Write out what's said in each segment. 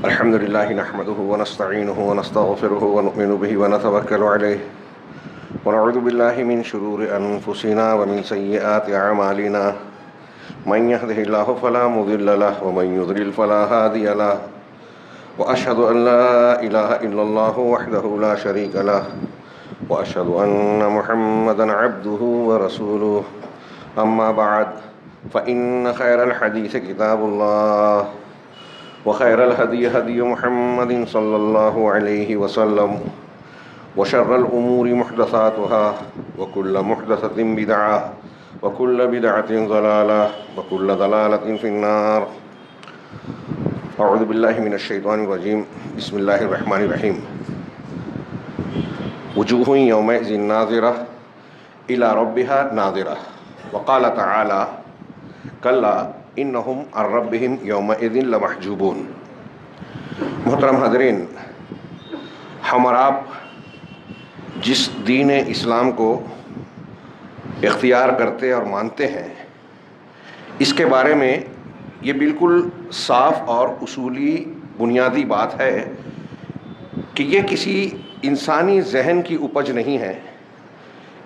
الحمد لله نحمده ونستعينه ونستغفره ونؤمن به ونتوكل عليه ونعوذ بالله من شرور أنفسنا ومن سيئات أعمالنا من يهده الله فلا مضل له ومن يضلل فلا هادي له وأشهد أن لا إله إلا الله وحده لا شريك له وأشهد أن محمدا عبده ورسوله أما بعد فإن خير الحديث كتاب الله وخير الهدي هدي محمد صلى الله عليه وسلم وشر الأمور محدثاتها وكل محدثة بدعة وكل بدعة ضلالة وكل ضلالة في النار. أعوذ بالله من الشيطان الرجيم. بسم الله الرحمن الرحيم. وجوه يومئذ ناظرة إلى ربها ناظرة وقال تعالى كلا انہم عن ربہم یومئذ لمحجوبون. محترم حاضرین، ہم اور آپ جس دین اسلام کو اختیار کرتے اور مانتے ہیں، اس کے بارے میں یہ بالکل صاف اور اصولی بنیادی بات ہے کہ یہ کسی انسانی ذہن کی اپج نہیں ہے.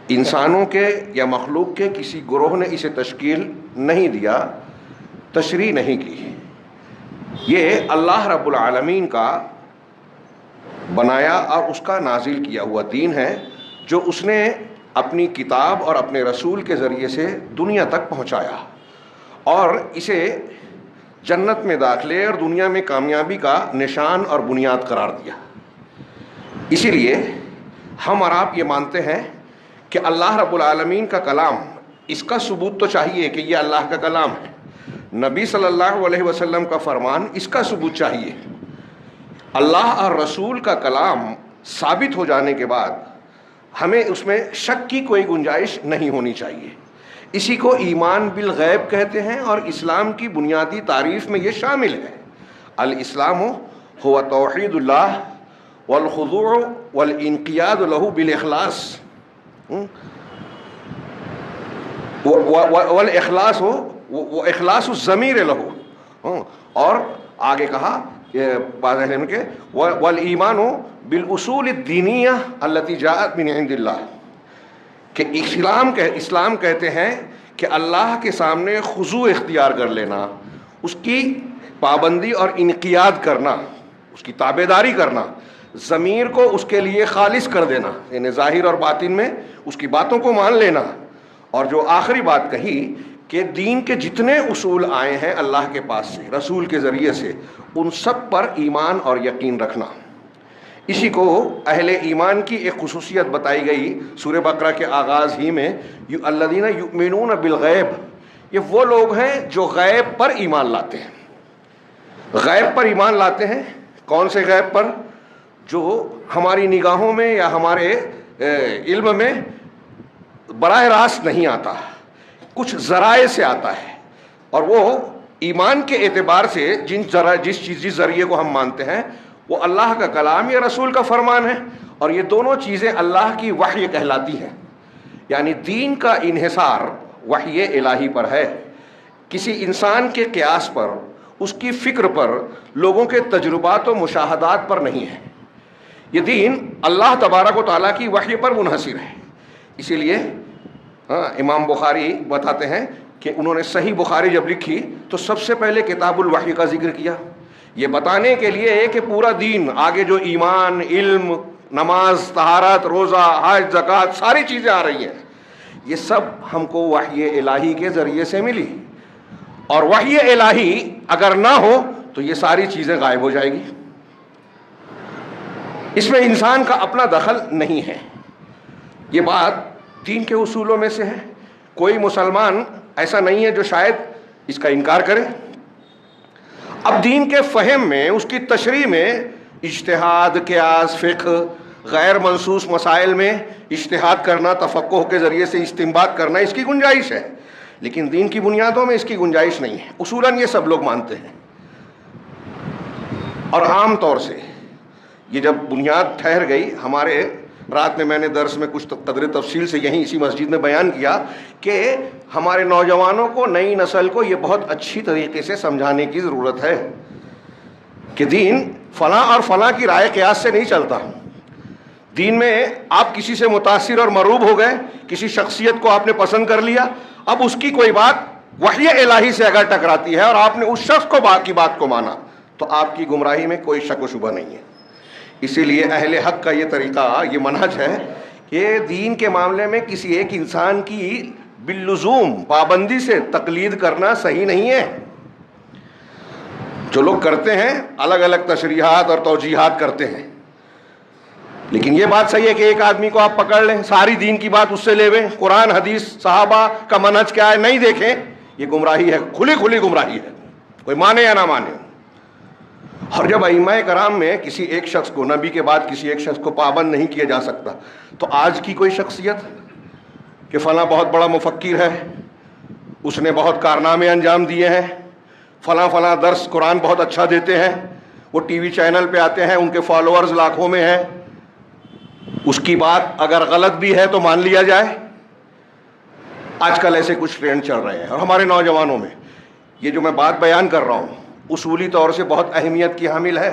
انسانوں کے یا مخلوق کے کسی گروہ نے اسے تشکیل نہیں دیا، تشریح نہیں کی. یہ اللہ رب العالمین کا بنایا اور اس کا نازل کیا ہوا دین ہے، جو اس نے اپنی کتاب اور اپنے رسول کے ذریعے سے دنیا تک پہنچایا اور اسے جنت میں داخلے اور دنیا میں کامیابی کا نشان اور بنیاد قرار دیا. اسی لیے ہم اور آپ یہ مانتے ہیں کہ اللہ رب العالمین کا کلام، اس کا ثبوت تو چاہیے کہ یہ اللہ کا کلام ہے. نبی صلی اللہ علیہ وسلم کا فرمان، اس کا ثبوت چاہیے. اللہ اور رسول کا کلام ثابت ہو جانے کے بعد ہمیں اس میں شک کی کوئی گنجائش نہیں ہونی چاہیے. اسی کو ایمان بالغیب کہتے ہیں اور اسلام کی بنیادی تعریف میں یہ شامل ہے. الاسلام هو توحید اللہ والخضوع والانقیاد له بالاخلاص والاخلاص وہ اخلاص الضمیر لہو. اور آگے کہا کہ والایمان بالاصول الدینیہ التی جاءت من عند اللہ، کہ اسلام کہتے ہیں کہ اللہ کے سامنے خضوع اختیار کر لینا، اس کی پابندی اور انقیاد کرنا، اس کی تابعداری کرنا، ضمیر کو اس کے لیے خالص کر دینا، یعنی ظاہر اور باطن میں اس کی باتوں کو مان لینا. اور جو آخری بات کہی کہ دین کے جتنے اصول آئے ہیں اللہ کے پاس سے، رسول کے ذریعے سے، ان سب پر ایمان اور یقین رکھنا. اسی کو اہل ایمان کی ایک خصوصیت بتائی گئی سورہ بقرہ کے آغاز ہی میں، الذین یؤمنون بالغیب. یہ وہ لوگ ہیں جو غیب پر ایمان لاتے ہیں. غیب پر ایمان لاتے ہیں. کون سے غیب پر؟ جو ہماری نگاہوں میں یا ہمارے علم میں براہ راست نہیں آتا، کچھ ذرائع سے آتا ہے. اور وہ ایمان کے اعتبار سے جس ذریعے کو ہم مانتے ہیں وہ اللہ کا کلام یا رسول کا فرمان ہے. اور یہ دونوں چیزیں اللہ کی وحی کہلاتی ہیں. یعنی دین کا انحصار وحی الہی پر ہے، کسی انسان کے قیاس پر، اس کی فکر پر، لوگوں کے تجربات و مشاہدات پر نہیں ہے. یہ دین اللہ تبارک و تعالیٰ کی وحی پر منحصر ہے. اسی لیے امام بخاری بتاتے ہیں کہ انہوں نے صحیح بخاری جب لکھی تو سب سے پہلے کتاب الوحی کا ذکر کیا، یہ بتانے کے لیے کہ پورا دین آگے جو ایمان، علم، نماز، طہارت، روزہ، حج، زکوٰۃ، ساری چیزیں آ رہی ہیں، یہ سب ہم کو وحی الہی کے ذریعے سے ملی. اور وحی الہی اگر نہ ہو تو یہ ساری چیزیں غائب ہو جائے گی. اس میں انسان کا اپنا دخل نہیں ہے. یہ بات دین کے اصولوں میں سے ہے. کوئی مسلمان ایسا نہیں ہے جو شاید اس کا انکار کرے. اب دین کے فہم میں، اس کی تشریح میں اجتہاد، قیاس، فقہ، غیر منصوص مسائل میں اجتہاد کرنا، تفقہ کے ذریعے سے استنباط کرنا، اس کی گنجائش ہے. لیکن دین کی بنیادوں میں اس کی گنجائش نہیں ہے. اصولاً یہ سب لوگ مانتے ہیں. اور عام طور سے یہ جب بنیاد ٹھہر گئی، ہمارے رات میں نے درس میں کچھ قدر تفصیل سے یہیں اسی مسجد میں بیان کیا کہ ہمارے نوجوانوں کو، نئی نسل کو یہ بہت اچھی طریقے سے سمجھانے کی ضرورت ہے کہ دین فلاں اور فلاں کی رائے قیاس سے نہیں چلتا. دین میں آپ کسی سے متاثر اور مروب ہو گئے, کسی شخصیت کو آپ نے پسند کر لیا, اب اس کی کوئی بات وحی الہی سے اگر ٹکراتی ہے اور آپ نے اس شخص کو کی بات کو مانا تو آپ کی گمراہی میں کوئی شک و شبہ نہیں ہے. اسی لیے اہل حق کا یہ طریقہ, یہ منہج ہے کہ دین کے معاملے میں کسی ایک انسان کی باللزوم پابندی سے تقلید کرنا صحیح نہیں ہے. جو لوگ کرتے ہیں الگ الگ تشریحات اور توجیحات کرتے ہیں, لیکن یہ بات صحیح ہے کہ ایک آدمی کو آپ پکڑ لیں, ساری دین کی بات اس سے لے لیں, قرآن حدیث صحابہ کا منہج کیا ہے نہیں دیکھیں, یہ گمراہی ہے, کھلی کھلی گمراہی ہے, کوئی مانے یا نہ مانے. اور جب ائمہ کرام میں کسی ایک شخص کو, نبی کے بعد کسی ایک شخص کو پابند نہیں کیا جا سکتا, تو آج کی کوئی شخصیت کہ فلاں بہت بڑا مفکر ہے, اس نے بہت کارنامے انجام دیے ہیں, فلاں فلاں درس قرآن بہت اچھا دیتے ہیں, وہ ٹی وی چینل پہ آتے ہیں, ان کے فالوورز لاکھوں میں ہیں, اس کی بات اگر غلط بھی ہے تو مان لیا جائے. آج کل ایسے کچھ ٹرینڈ چل رہے ہیں, اور ہمارے نوجوانوں میں یہ جو میں بات بیان کر رہا ہوں اصولی طور سے بہت اہمیت کی حامل ہے.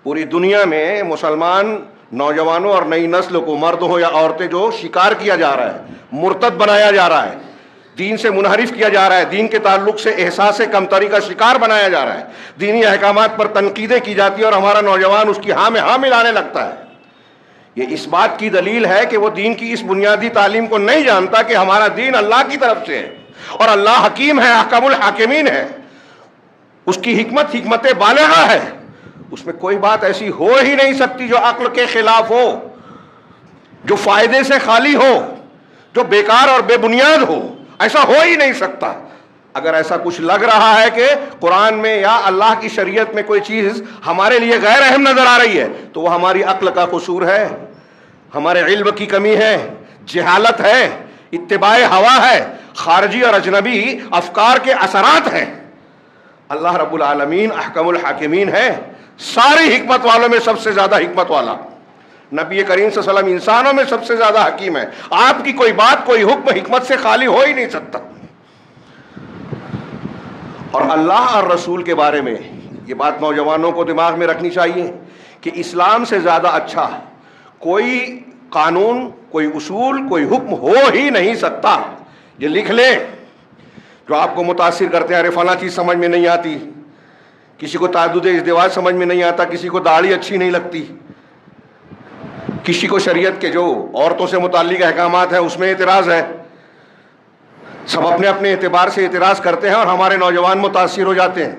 پوری دنیا میں مسلمان نوجوانوں اور نئی نسل کو, مرد ہو یا عورتیں, جو شکار کیا جا رہا ہے, مرتد بنایا جا رہا ہے, دین سے منحرف کیا جا رہا ہے, دین کے تعلق سے احساس کمتری کا شکار بنایا جا رہا ہے, دینی احکامات پر تنقیدیں کی جاتی ہیں اور ہمارا نوجوان اس کی ہاں میں ہاں ملانے لگتا ہے. یہ اس بات کی دلیل ہے کہ وہ دین کی اس بنیادی تعلیم کو نہیں جانتا کہ ہمارا دین اللہ کی طرف سے ہے, اور اللہ حکیم ہے, احکم الحاکمین ہے, اس کی حکمت حکمت بالغہ ہے, اس میں کوئی بات ایسی ہو ہی نہیں سکتی جو عقل کے خلاف ہو, جو فائدے سے خالی ہو, جو بیکار اور بے بنیاد ہو. ایسا ہو ہی نہیں سکتا. اگر ایسا کچھ لگ رہا ہے کہ قرآن میں یا اللہ کی شریعت میں کوئی چیز ہمارے لیے غیر اہم نظر آ رہی ہے تو وہ ہماری عقل کا قصور ہے, ہمارے علم کی کمی ہے, جہالت ہے, اتباع ہوا ہے, خارجی اور اجنبی افکار کے اثرات ہیں. اللہ رب العالمین احکم الحاکمین ہے, ساری حکمت والوں میں سب سے زیادہ حکمت والا. نبی کریم صلی اللہ علیہ وسلم انسانوں میں سب سے زیادہ حکیم ہے. آپ کی کوئی بات, کوئی حکم حکمت سے خالی ہو ہی نہیں سکتا. اور اللہ اور رسول کے بارے میں یہ بات نوجوانوں کو دماغ میں رکھنی چاہیے کہ اسلام سے زیادہ اچھا کوئی قانون, کوئی اصول, کوئی حکم ہو ہی نہیں سکتا. یہ لکھ لیں. جو آپ کو متاثر کرتے ہیں, ارے فلاں چیز سمجھ میں نہیں آتی, کسی کو تعدد ازدواج سمجھ میں نہیں آتا, کسی کو داڑھی اچھی نہیں لگتی, کسی کو شریعت کے جو عورتوں سے متعلق احکامات ہیں اس میں اعتراض ہے. سب اپنے اپنے اعتبار سے اعتراض کرتے ہیں اور ہمارے نوجوان متاثر ہو جاتے ہیں.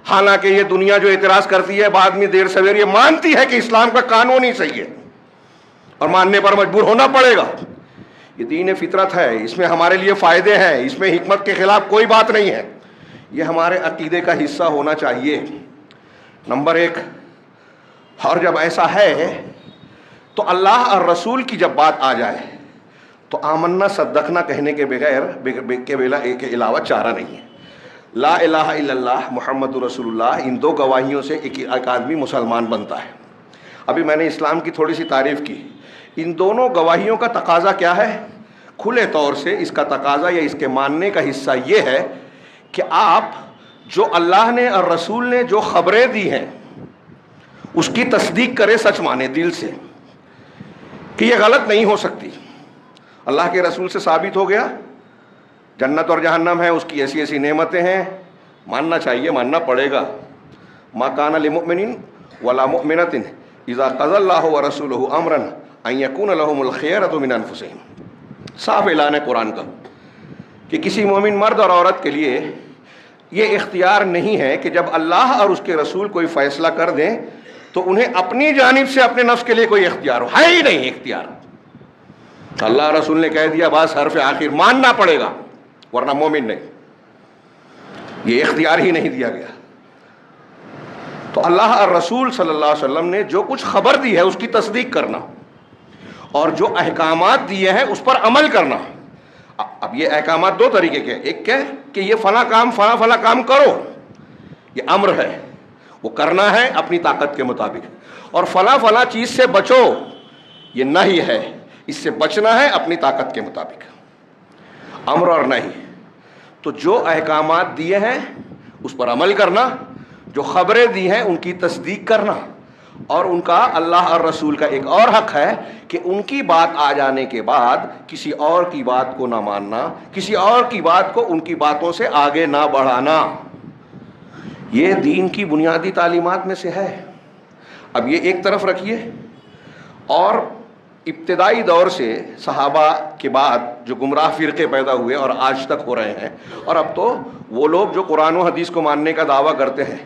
حالانکہ یہ دنیا جو اعتراض کرتی ہے بعد میں دیر سویر یہ مانتی ہے کہ اسلام کا قانون ہی صحیح ہے, اور ماننے پر مجبور ہونا پڑے گا. یہ دین فطرت ہے, اس میں ہمارے لیے فائدے ہیں, اس میں حکمت کے خلاف کوئی بات نہیں ہے. یہ ہمارے عقیدے کا حصہ ہونا چاہیے, نمبر ایک. اور جب ایسا ہے تو اللہ اور رسول کی جب بات آ جائے تو آمنا صدقنا کہنے کے کے علاوہ چارہ نہیں ہے. لا الہ الا اللہ محمد رسول اللہ, ان دو گواہیوں سے ایک آدمی مسلمان بنتا ہے. ابھی میں نے اسلام کی تھوڑی سی تعریف کی. ان دونوں گواہیوں کا تقاضا کیا ہے؟ کھلے طور سے اس کا تقاضا یا اس کے ماننے کا حصہ یہ ہے کہ آپ جو اللہ نے اور رسول نے جو خبریں دی ہیں اس کی تصدیق کرے, سچ مانے دل سے کہ یہ غلط نہیں ہو سکتی. اللہ کے رسول سے ثابت ہو گیا جنت اور جہنم ہے, اس کی ایسی ایسی نعمتیں ہیں, ماننا چاہیے, ماننا پڑے گا. ما کان لمؤمن ولا مؤمنۃ اذا قضى اللہ ورسولہ امرا ان یکون لهم الخیرۃ من انفسہم. صاف اعلان ہے قرآن کا کہ کسی مومن مرد اور عورت کے لیے یہ اختیار نہیں ہے کہ جب اللہ اور اس کے رسول کوئی فیصلہ کر دیں تو انہیں اپنی جانب سے اپنے نفس کے لیے کوئی اختیار ہو. ہے ہی نہیں اختیار. اللہ رسول نے کہہ دیا, بس حرف آخر, ماننا پڑے گا, ورنہ مومن نہیں. یہ اختیار ہی نہیں دیا گیا. تو اللہ اور رسول صلی اللہ علیہ وسلم نے جو کچھ خبر دی ہے اس کی تصدیق کرنا, اور جو احکامات دیے ہیں اس پر عمل کرنا. اب یہ احکامات دو طریقے کے, ایک کیا کہ یہ فلاں کام فلاں فلاں کام کرو, یہ امر ہے, وہ کرنا ہے اپنی طاقت کے مطابق, اور فلاں فلاں چیز سے بچو, یہ نہی ہے, اس سے بچنا ہے اپنی طاقت کے مطابق. امر اور نہیں. تو جو احکامات دیے ہیں اس پر عمل کرنا, جو خبریں دی ہیں ان کی تصدیق کرنا، اور ان کا اللہ اور رسول کا ایک اور حق ہے کہ ان کی بات آ جانے کے بعد کسی اور کی بات کو نہ ماننا، کسی اور کی بات کو ان کی باتوں سے آگے نہ بڑھانا۔ یہ دین کی بنیادی تعلیمات میں سے ہے۔ اب یہ ایک طرف رکھیے، اور ابتدائی دور سے صحابہ کے بعد جو گمراہ فرقے پیدا ہوئے اور آج تک ہو رہے ہیں، اور اب تو وہ لوگ جو قرآن و حدیث کو ماننے کا دعویٰ کرتے ہیں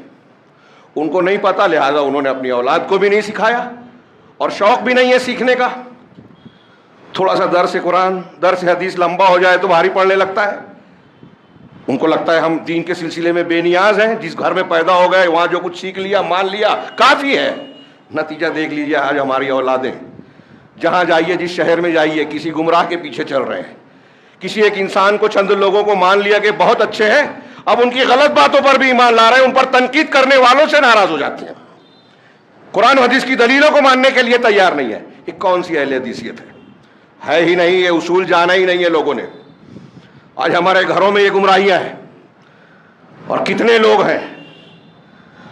ان کو نہیں پتہ، لہٰذا انہوں نے اپنی اولاد کو بھی نہیں سکھایا اور شوق بھی نہیں ہے سیکھنے کا۔ تھوڑا سا درس قرآن درس حدیث لمبا ہو جائے تو بھاری پڑنے لگتا ہے، ان کو لگتا ہے ہم دین کے سلسلے میں بے نیاز ہیں، جس گھر میں پیدا ہو گئے وہاں جو کچھ سیکھ لیا مان لیا کافی ہے۔ نتیجہ دیکھ لیجیے آج ہماری اولادیں جہاں جائیے، جس شہر میں جائیے، کسی گمراہ کے پیچھے چل رہے ہیں۔ کسی ایک انسان کو چند لوگوں کو مان لیا کہ بہت اچھے ہیں، اب ان کی غلط باتوں پر بھی ایمان لا رہے ہیں، ان پر تنقید کرنے والوں سے ناراض ہو جاتے ہیں، قرآن و حدیث کی دلیلوں کو ماننے کے لیے تیار نہیں ہے۔ یہ کون سی اہل حدیثیت ہے ہی نہیں، یہ اصول جانا ہی نہیں ہے لوگوں نے۔ آج ہمارے گھروں میں یہ گمراہیاں ہیں، اور کتنے لوگ ہیں۔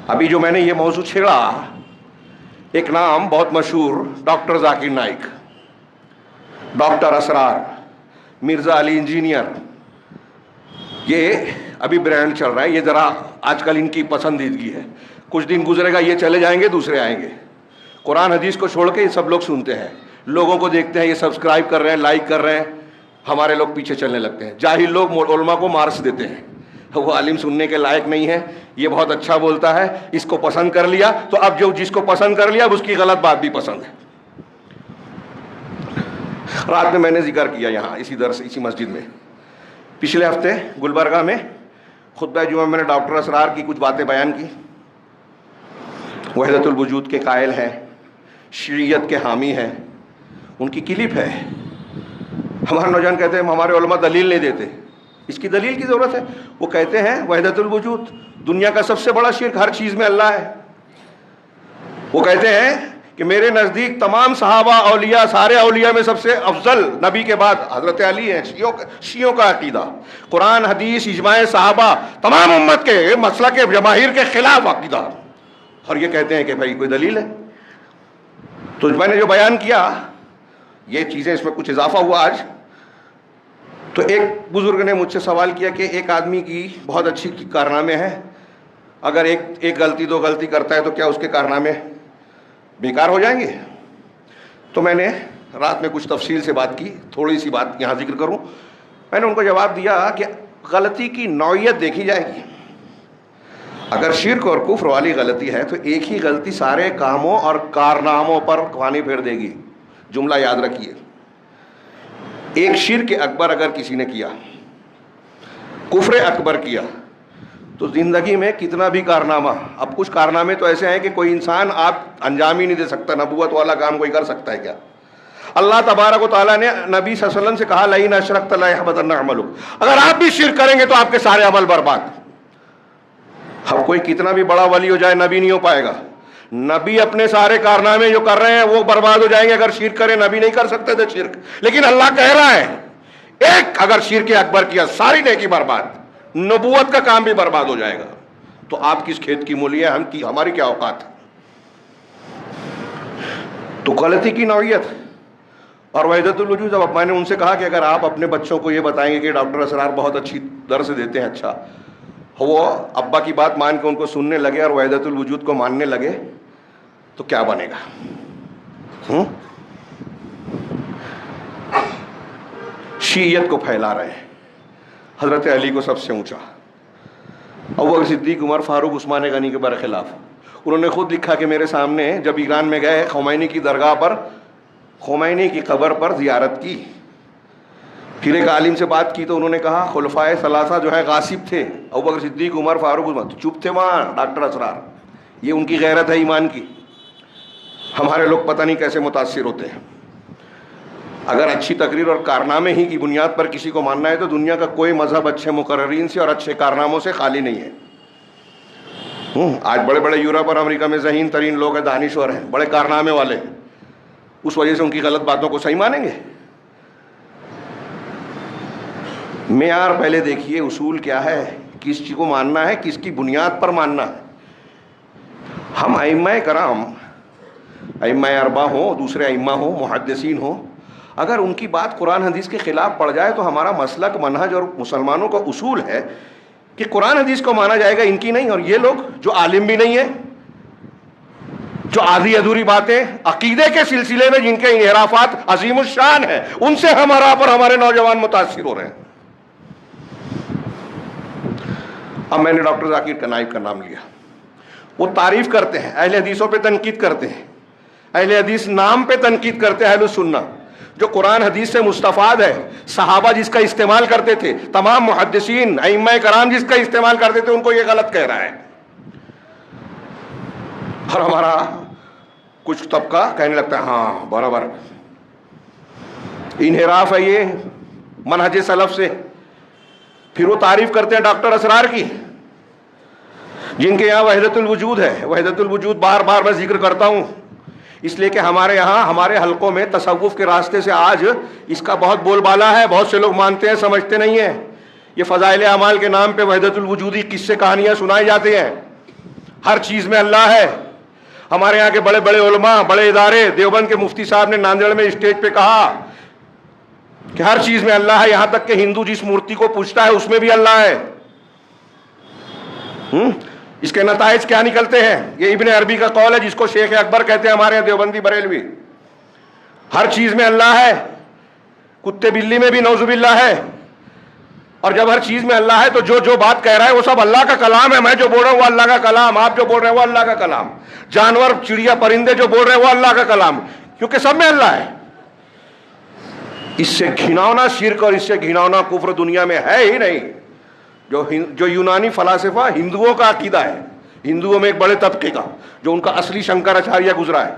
ابھی جو میں نے یہ موضوع چھیڑا، ایک نام بہت مشہور ڈاکٹر ذاکر نائک، ڈاکٹر اسرار، مرزا علی انجینئر، یہ ابھی برانڈ چل رہا ہے۔ یہ ذرا آج کل ان کی پسندیدگی ہے، کچھ دن گزرے گا یہ چلے جائیں گے، دوسرے آئیں گے۔ قرآن حدیث کو چھوڑ کے یہ سب لوگ سنتے ہیں، لوگوں کو دیکھتے ہیں یہ سبسکرائب کر رہے ہیں، لائک کر رہے ہیں، ہمارے لوگ پیچھے چلنے لگتے ہیں۔ جاہل لوگ علماء کو مارکس دیتے ہیں، وہ عالم سننے کے لائق نہیں ہے، یہ بہت اچھا بولتا ہے، اس کو پسند کر لیا، تو اب جو جس کو پسند کر لیا اب اس کی غلط بات بھی پسند ہے۔ رات میں نے ذکر کیا یہاں اسی مسجد میں، پچھلے ہفتے گلبرگہ میں خطبہ جمعہ میں نے ڈاکٹر اسرار کی کچھ باتیں بیان کی۔ وحدت الوجود کے قائل ہیں، شیعیت کے حامی ہیں، ان کی کلپ ہے۔ ہمارے نوجوان کہتے ہیں ہمارے علماء دلیل نہیں دیتے، اس کی دلیل کی ضرورت ہے۔ وہ کہتے ہیں وحدت الوجود دنیا کا سب سے بڑا شرک، ہر چیز میں اللہ ہے۔ وہ کہتے ہیں کہ میرے نزدیک تمام صحابہ اولیاء، سارے اولیاء میں سب سے افضل نبی کے بعد حضرت علی ہیں۔ شیعوں کا عقیدہ قرآن حدیث اجماع صحابہ تمام امت کے مسلک جماہیر کے خلاف عقیدہ، اور یہ کہتے ہیں کہ بھائی کوئی دلیل ہے؟ تو میں نے جو بیان کیا یہ چیزیں، اس میں کچھ اضافہ ہوا آج۔ تو ایک بزرگ نے مجھ سے سوال کیا کہ ایک آدمی کی بہت اچھی کارنامے ہیں، اگر ایک غلطی دو غلطی کرتا ہے تو کیا اس کے کارنامے بیکار ہو جائیں گے؟ تو میں نے رات میں کچھ تفصیل سے بات کی، تھوڑی سی بات یہاں ذکر کروں۔ میں نے ان کو جواب دیا کہ غلطی کی نوعیت دیکھی جائے گی۔ اگر شرک اور کفر والی غلطی ہے تو ایک ہی غلطی سارے کاموں اور کارناموں پر پانی پھیر دے گی۔ جملہ یاد رکھیے، ایک شرک اکبر اگر کسی نے کیا، کفر اکبر کیا، تو زندگی میں کتنا بھی کارنامہ، اب کچھ کارنامے تو ایسے ہیں کہ کوئی انسان آپ انجام ہی نہیں دے سکتا، نبوت والا کام کوئی کر سکتا ہے کیا؟ اللہ تبارک و تعالیٰ نے نبی صلی اللہ علیہ وسلم سے کہا لئن اشرکت لیحبطن عملک، اگر آپ بھی شرک کریں گے تو آپ کے سارے عمل برباد۔ اب کوئی کتنا بھی بڑا ولی ہو جائے نبی نہیں ہو پائے گا۔ نبی اپنے سارے کارنامے جو کر رہے ہیں وہ برباد ہو جائیں گے اگر شرک کرے۔ نبی نہیں کر سکتے تھے شرک، لیکن اللہ کہہ رہا ہے ایک اگر شرک اکبر کیا ساری نیکی برباد، نبوت کا کام بھی برباد ہو جائے گا۔ تو آپ کس کھیت کی مولی ہے، ہماری کیا اوقات ہے؟ تو غلطی کی نوعیت اور وحدت الوجود۔ اب میں نے ان سے کہا کہ اگر آپ اپنے بچوں کو یہ بتائیں گے کہ ڈاکٹر اسرار بہت اچھی درس دیتے ہیں، اچھا، وہ ابا کی بات مان کے ان کو سننے لگے اور وحدت الوجود کو ماننے لگے تو کیا بنے گا؟ شیعیت کو پھیلا رہے ہیں، حضرت علی کو سب سے اونچا، ابوبکر صدیق، عمر فاروق، عثمان غنی کے برخلاف۔ انہوں نے خود لکھا کہ میرے سامنے جب ایران میں گئے، خمینی کی درگاہ پر، خمینی کی قبر پر زیارت کی، پھر ایک عالم سے بات کی تو انہوں نے کہا خلفائے ثلاثہ جو ہے غاصب تھے، ابوبکر صدیق، عمر فاروق، عثمان، چپ تھے وہاں ڈاکٹر اسرار۔ یہ ان کی غیرت ہے ایمان کی۔ ہمارے لوگ پتہ نہیں کیسے متاثر ہوتے ہیں۔ اگر اچھی تقریر اور کارنامے ہی کی بنیاد پر کسی کو ماننا ہے تو دنیا کا کوئی مذہب اچھے مقررین سے اور اچھے کارناموں سے خالی نہیں ہے۔ آج بڑے بڑے یورپ اور امریکہ میں ذہین ترین لوگ ہیں، دانشور ہیں، بڑے کارنامے والے ہیں، اس وجہ سے ان کی غلط باتوں کو صحیح مانیں گے؟ معیار پہلے دیکھیے، اصول کیا ہے، کس چیز کو ماننا ہے، کس کی بنیاد پر ماننا ہے۔ ہم ائمہ کرام، ائمہ اربع ہوں، دوسرے ائمہ ہوں، محدثین ہوں، اگر ان کی بات قرآن حدیث کے خلاف پڑ جائے تو ہمارا مسلک، منہج اور مسلمانوں کا اصول ہے کہ قرآن حدیث کو مانا جائے گا، ان کی نہیں۔ اور یہ لوگ جو عالم بھی نہیں ہے، جو آدھی ادھوری باتیں عقیدے کے سلسلے میں جن کے انحرافات عظیم الشان ہیں، ان سے ہمارے نوجوان متاثر ہو رہے ہیں۔ اب میں نے ڈاکٹر ذاکر نائک کا نام لیا، وہ تعریف کرتے ہیں، اہل حدیثوں پہ تنقید کرتے ہیں، اہل حدیث نام پہ تنقید کرتے ہیں، اہل السنہ جو قرآن حدیث سے مستفاد ہے، صحابہ جس کا استعمال کرتے تھے، تمام محدثین ائمہ کرام جس کا استعمال کرتے تھے، ان کو یہ غلط کہہ رہا ہے۔ اور ہمارا کچھ طبقہ کہنے لگتا ہے ہاں برابر، انحراف ہے یہ منہج سلف سے۔ پھر وہ تعریف کرتے ہیں ڈاکٹر اسرار کی، جن کے یہاں وحدت الوجود ہے۔ وحدت الوجود بار بار میں ذکر کرتا ہوں اس لیے کہ ہمارے یہاں، ہمارے حلقوں میں تصوف کے راستے سے آج اس کا بہت بول بالا ہے، بہت سے لوگ مانتے ہیں، سمجھتے نہیں ہیں۔ یہ فضائل اعمال کے نام پہ وحدت الوجودی قصے کہانیاں سنائی جاتی ہیں، ہر چیز میں اللہ ہے۔ ہمارے یہاں کے بڑے بڑے علماء، بڑے ادارے، دیوبند کے مفتی صاحب نے ناندیڑ میں اسٹیج پہ کہا کہ ہر چیز میں اللہ ہے، یہاں تک کہ ہندو جس مورتی کو پوجتا ہے اس میں بھی اللہ ہے۔ اس کے نتائج کیا نکلتے ہیں؟ یہ ابن عربی کا قول ہے، جس کو شیخ اکبر کہتے ہیں ہمارے یہاں دیوبندی بریلوی۔ ہر چیز میں اللہ ہے، کتے بلی میں بھی نعوذ باللہ ہے۔ اور جب ہر چیز میں اللہ ہے تو جو بات کہہ رہا ہے وہ سب اللہ کا کلام ہے۔ میں جو بول رہا ہوں وہ اللہ کا کلام، آپ جو بول رہے ہیں وہ اللہ کا کلام، جانور چڑیا پرندے جو بول رہے ہیں وہ اللہ کا کلام، کیونکہ سب میں اللہ ہے۔ اس سے گھناؤنا شرک اور اس سے گھناؤنا کفر دنیا میں ہے ہی نہیں۔ جو یونانی فلاسفہ ہندوؤں کا عقیدہ ہے، ہندوؤں میں ایک بڑے طبقے کا، جو ان کا اصلی شنکراچاریہ گزرا ہے،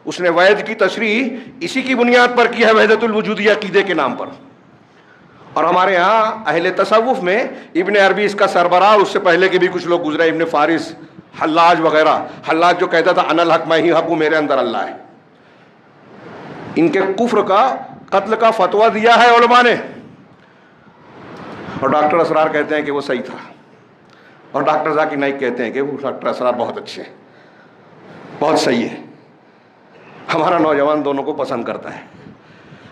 اس نے وید کی تشریح اسی کی بنیاد پر کی ہے، وحدت الوجودی عقیدے کے نام پر۔ اور ہمارے ہاں اہل تصوف میں ابن عربی اس کا سربراہ، اس سے پہلے کے بھی کچھ لوگ گزرے، ابن فارس، حلاج وغیرہ۔ حلاج جو کہتا تھا انا الحق، میں ہی حق ہوں، میرے اندر اللہ ہے۔ ان کے کفر کا، قتل کا فتویٰ دیا ہے علماء نے، اور ڈاکٹر اسرار کہتے ہیں کہ وہ صحیح تھا، اور ڈاکٹر ذاکر نائک کہتے ہیں کہ وہ ڈاکٹر اسرار بہت اچھے ہیں، بہت صحیح ہے۔ ہمارا نوجوان دونوں کو پسند کرتا ہے۔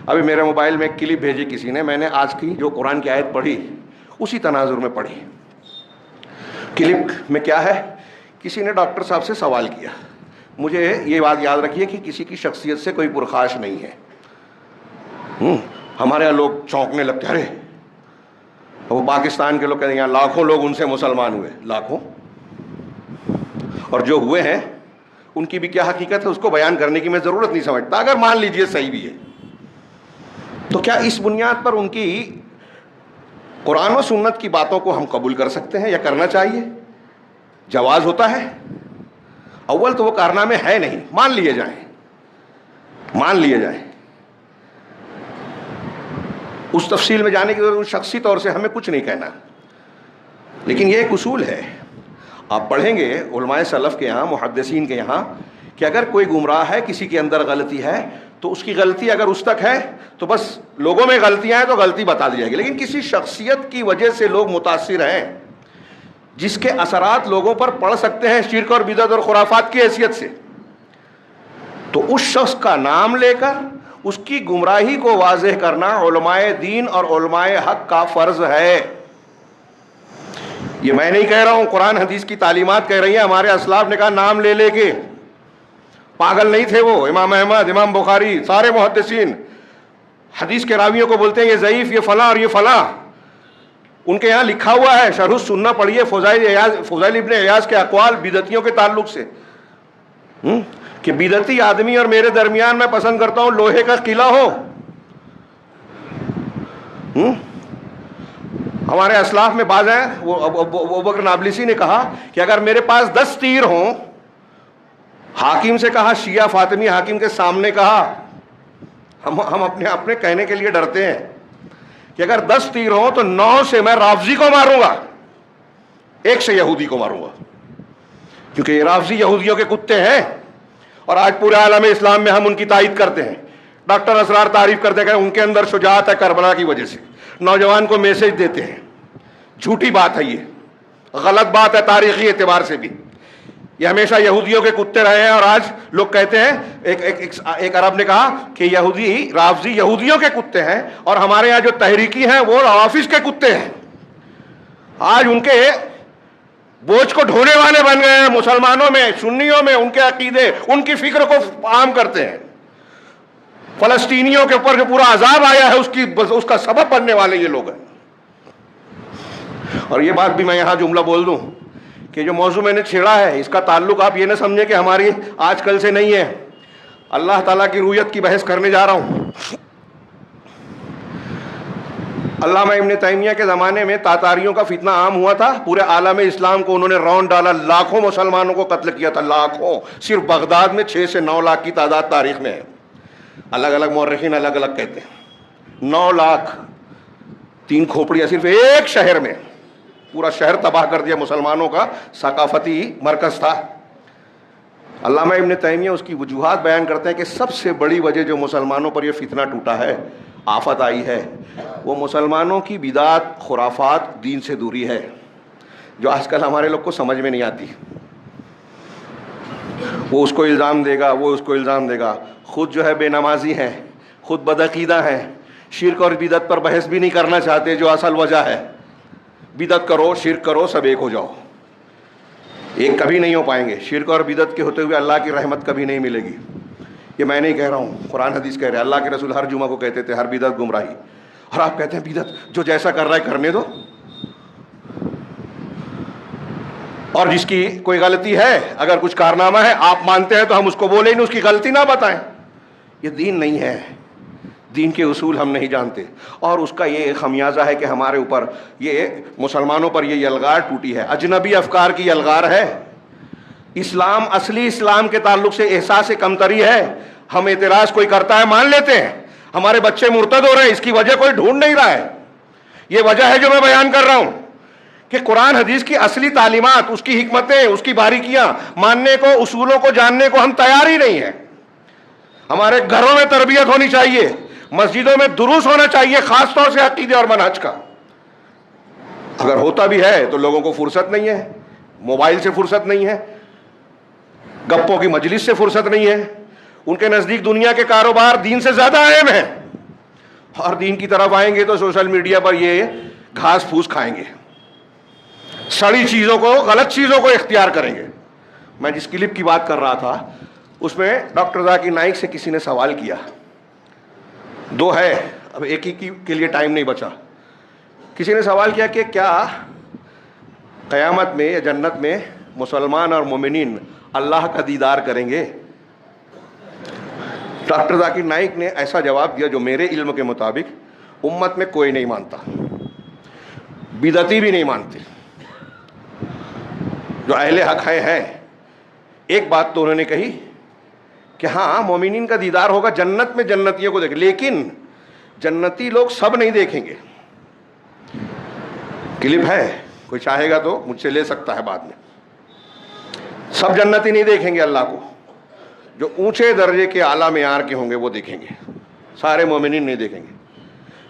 ابھی میرے موبائل میں ایک کلپ بھیجی کسی نے، میں نے آج کی جو قرآن کی آیت پڑھی اسی تناظر میں پڑھی۔ کلپ میں کیا ہے، کسی نے ڈاکٹر صاحب سے سوال کیا۔ مجھے یہ بات یاد رکھیے کہ کسی کی شخصیت سے کوئی پرخاش نہیں ہے۔ ہمارے یہاں لوگ چونکنے لگتے ہیں، ارے وہ پاکستان کے لوگ کہتے ہیں یہاں لاکھوں لوگ ان سے مسلمان ہوئے، لاکھوں، اور جو ہوئے ہیں ان کی بھی کیا حقیقت ہے اس کو بیان کرنے کی میں ضرورت نہیں سمجھتا۔ اگر مان لیجئے صحیح بھی ہے تو کیا اس بنیاد پر ان کی قرآن و سنت کی باتوں کو ہم قبول کر سکتے ہیں یا کرنا چاہیے؟ جواز ہوتا ہے؟ اول تو وہ کارنامے ہے نہیں، مان لیے جائیں، مان لیے جائیں، اس تفصیل میں جانے کی ضرورت، شخصی طور سے ہمیں کچھ نہیں کہنا، لیکن یہ ایک اصول ہے۔ آپ پڑھیں گے علماء سلف کے یہاں، محدثین کے یہاں، کہ اگر کوئی گمراہ ہے، کسی کے اندر غلطی ہے، تو اس کی غلطی اگر اس تک ہے تو بس لوگوں میں غلطیاں ہیں تو غلطی بتا دی جائے گی، لیکن کسی شخصیت کی وجہ سے لوگ متاثر ہیں جس کے اثرات لوگوں پر پڑ سکتے ہیں شرک اور بدعت اور خرافات کی حیثیت سے، تو اس شخص کا نام لے کر اس کی گمراہی کو واضح کرنا علماء دین اور علماء حق کا فرض ہے۔ یہ میں نہیں کہہ رہا ہوں، قرآن حدیث کی تعلیمات کہہ رہی ہیں۔ ہمارے اسلاف نے کہا نام لے لے کے، پاگل نہیں تھے وہ، امام احمد، امام بخاری، سارے محدثین حدیث کے راویوں کو بولتے ہیں یہ ضعیف، یہ فلاں اور یہ فلاں۔ ان کے یہاں لکھا ہوا ہے، شرح السنہ پڑھیے، فضائل ابن عیاض کے اقوال بدعتیوں کے تعلق سے، کہ بدعتی آدمی اور میرے درمیان میں پسند کرتا ہوں لوہے کا قلعہ ہو۔ ہمارے اسلاف میں بعض ہیں، وہ ابوبکر نابلسی نے کہا کہ اگر میرے پاس 10 تیر ہوں، حاکم سے کہا، شیعہ فاطمی حاکم کے سامنے کہا، ہم اپنے کہنے کے لیے ڈرتے ہیں کہ اگر 10 تیر ہوں تو 9 سے میں رافضی کو ماروں گا، 1 سے یہودی کو ماروں گا، کیونکہ یہ رافضی یہودیوں کے کتے ہیں، اور آج پورے عالم اسلام میں ہم ان کی تائید کرتے ہیں۔ ڈاکٹر اسرار تعریف کرتے ہیں ان کے اندر شجاعت ہے کربلا کی وجہ سے، نوجوان کو میسج دیتے ہیں۔ جھوٹی بات ہے، یہ غلط بات ہے تاریخی اعتبار سے بھی۔ یہ ہمیشہ یہودیوں کے کتے رہے ہیں، اور آج لوگ کہتے ہیں، ایک عرب نے کہا کہ یہودی رافضی یہودیوں کے کتے ہیں، اور ہمارے یہاں جو تحریکی ہیں وہ روافض کے کتے ہیں۔ آج ان کے بوجھ کو ڈھونے والے بن گئے ہیں، مسلمانوں میں، سنیوں میں، ان کے عقیدے، ان کی فکر کو عام کرتے ہیں۔ فلسطینیوں کے اوپر جو پورا عذاب آیا ہے اس کا سبب بننے والے یہ لوگ ہیں۔ اور یہ بات بھی میں یہاں جملہ بول دوں کہ جو موضوع میں نے چھیڑا ہے اس کا تعلق آپ یہ نہ سمجھیں کہ ہماری آج کل سے نہیں ہے۔ اللہ تعالیٰ کی رویت کی بحث کرنے جا رہا ہوں۔ علامہ ابن تیمیہ کے زمانے میں تاتاریوں کا فتنہ عام ہوا تھا، پورے عالم اسلام کو انہوں نے راؤنڈ ڈالا، لاکھوں مسلمانوں کو قتل کیا تھا، لاکھوں۔ صرف بغداد میں 6 سے 9 لاکھ کی تعداد تاریخ میں ہے، الگ الگ مورخین الگ الگ کہتے ہیں۔ 9 لاکھ، 3 کھوپڑیاں صرف ایک شہر میں، پورا شہر تباہ کر دیا، مسلمانوں کا ثقافتی مرکز تھا۔ علامہ ابن تیمیہ اس کی وجوہات بیان کرتے ہیں کہ سب سے بڑی وجہ جو مسلمانوں پر یہ فتنہ ٹوٹا ہے، آفت آئی ہے، وہ مسلمانوں کی بدعات، خرافات، دین سے دوری ہے، جو آج کل ہمارے لوگ کو سمجھ میں نہیں آتی۔ وہ اس کو الزام دے گا، وہ اس کو الزام دے گا، خود جو ہے بے نمازی ہیں، خود بدعقیدہ ہیں، شرک اور بدعت پر بحث بھی نہیں کرنا چاہتے جو اصل وجہ ہے۔ بدعت کرو، شرک کرو، سب ایک ہو جاؤ، ایک کبھی نہیں ہو پائیں گے۔ شرک اور بدعت کے ہوتے ہوئے اللہ کی رحمت کبھی نہیں ملے گی۔ یہ میں نہیں کہہ رہا ہوں، قرآن حدیث کہہ رہے ہیں۔ اللہ کے رسول ہر جمعہ کو کہتے تھے ہر بدعت گمراہی، اور آپ کہتے ہیں بدعت جو جیسا کر رہا ہے کرنے دو، اور جس کی کوئی غلطی ہے، اگر کچھ کارنامہ ہے آپ مانتے ہیں تو ہم اس کو بولیں نہیں، اس کی غلطی نہ بتائیں۔ یہ دین نہیں ہے، دین کے اصول ہم نہیں جانتے، اور اس کا یہ خمیازہ ہے کہ ہمارے اوپر، یہ مسلمانوں پر یہ یلغار ٹوٹی ہے، اجنبی افکار کی یلغار ہے۔ اسلام، اصلی اسلام کے تعلق سے احساس کمتری ہے۔ ہم اعتراض کوئی کرتا ہے مان لیتے ہیں، ہمارے بچے مرتد ہو رہے ہیں، اس کی وجہ کوئی ڈھونڈ نہیں رہا ہے۔ یہ وجہ ہے جو میں بیان کر رہا ہوں کہ قرآن حدیث کی اصلی تعلیمات، اس کی حکمتیں، اس کی باریکیاں ماننے کو، اصولوں کو جاننے کو ہم تیار ہی نہیں ہیں۔ ہمارے گھروں میں تربیت ہونی چاہیے، مسجدوں میں دروس ہونا چاہیے، خاص طور سے عقیدے اور منہج کا۔ اگر ہوتا بھی ہے تو لوگوں کو فرصت نہیں ہے، موبائل سے فرصت نہیں ہے، گپوں کی مجلس سے فرصت نہیں ہے۔ ان کے نزدیک دنیا کے کاروبار دین سے زیادہ اہم ہیں، اور دین کی طرف آئیں گے تو سوشل میڈیا پر یہ گھاس پھوس کھائیں گے، سڑی چیزوں کو، غلط چیزوں کو اختیار کریں گے۔ میں جس کلپ کی بات کر رہا تھا اس میں ڈاکٹر ذاکر نائک سے کسی نے سوال کیا، 2 ہے، اب ایک ہی کے لیے ٹائم نہیں بچا۔ کسی نے سوال کیا کہ کیا قیامت میں یا جنت میں مسلمان اور مومنین اللہ کا دیدار کریں گے؟ ڈاکٹر ذاکر نائک نے ایسا جواب دیا جو میرے علم کے مطابق امت میں کوئی نہیں مانتا، بدعتی بھی نہیں مانتے، جو اہل حق ہیں۔ ایک بات تو انہوں نے کہی کہ ہاں مومنین کا دیدار ہوگا، جنت میں جنتیوں کو دیکھیں، لیکن جنتی لوگ سب نہیں دیکھیں گے۔ کلپ ہے، کوئی چاہے گا تو مجھ سے لے سکتا ہے بعد میں۔ سب جنتی نہیں دیکھیں گے اللہ کو، جو اونچے درجے کے اعلیٰ معیار کے ہوں گے وہ دیکھیں گے، سارے مومنین نہیں دیکھیں گے۔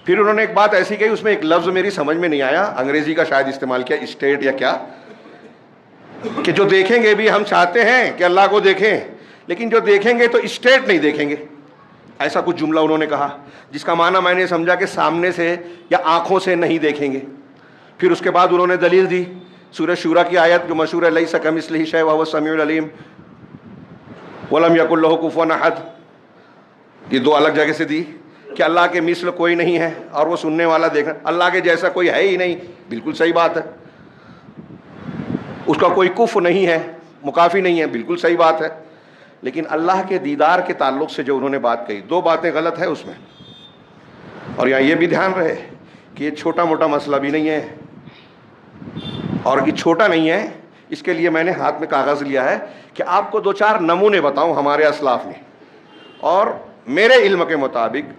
پھر انہوں نے ایک بات ایسی کہی، اس میں ایک لفظ میری سمجھ میں نہیں آیا، انگریزی کا شاید استعمال کیا، اسٹیٹ یا کیا، کہ جو دیکھیں گے بھی، ہم چاہتے ہیں کہ اللہ کو دیکھیں، لیکن جو دیکھیں گے تو اسٹیٹ نہیں دیکھیں گے، ایسا کچھ جملہ انہوں نے کہا، جس کا معنی میں نے سمجھا کہ سامنے سے یا آنکھوں سے نہیں دیکھیں گے۔ پھر اس کے بعد انہوں نے دلیل دی، سورہ شورا کی آیت جو مشہور ہے، لیس کمثلہ شیء وہو السمیع العلیم ولم یکن لہ کفوا احد، یہ 2 الگ جگہ سے دی کہ اللہ کے مثل کوئی نہیں ہے، اور وہ سننے والا دیکھنا، اللہ کے جیسا کوئی ہے ہی نہیں، بالکل صحیح بات ہے۔ اس کا کوئی کفو نہیں ہے، مکافی نہیں ہے، بالکل صحیح بات ہے۔ لیکن اللہ کے دیدار کے تعلق سے جو انہوں نے بات کہی، 2 باتیں غلط ہیں اس میں، اور یہاں یہ بھی دھیان رہے کہ یہ چھوٹا موٹا مسئلہ بھی نہیں ہے، اور یہ چھوٹا نہیں ہے۔ اس کے لیے میں نے ہاتھ میں کاغذ لیا ہے کہ آپ کو 2-4 نمونے بتاؤں ہمارے اسلاف نے، اور میرے علم کے مطابق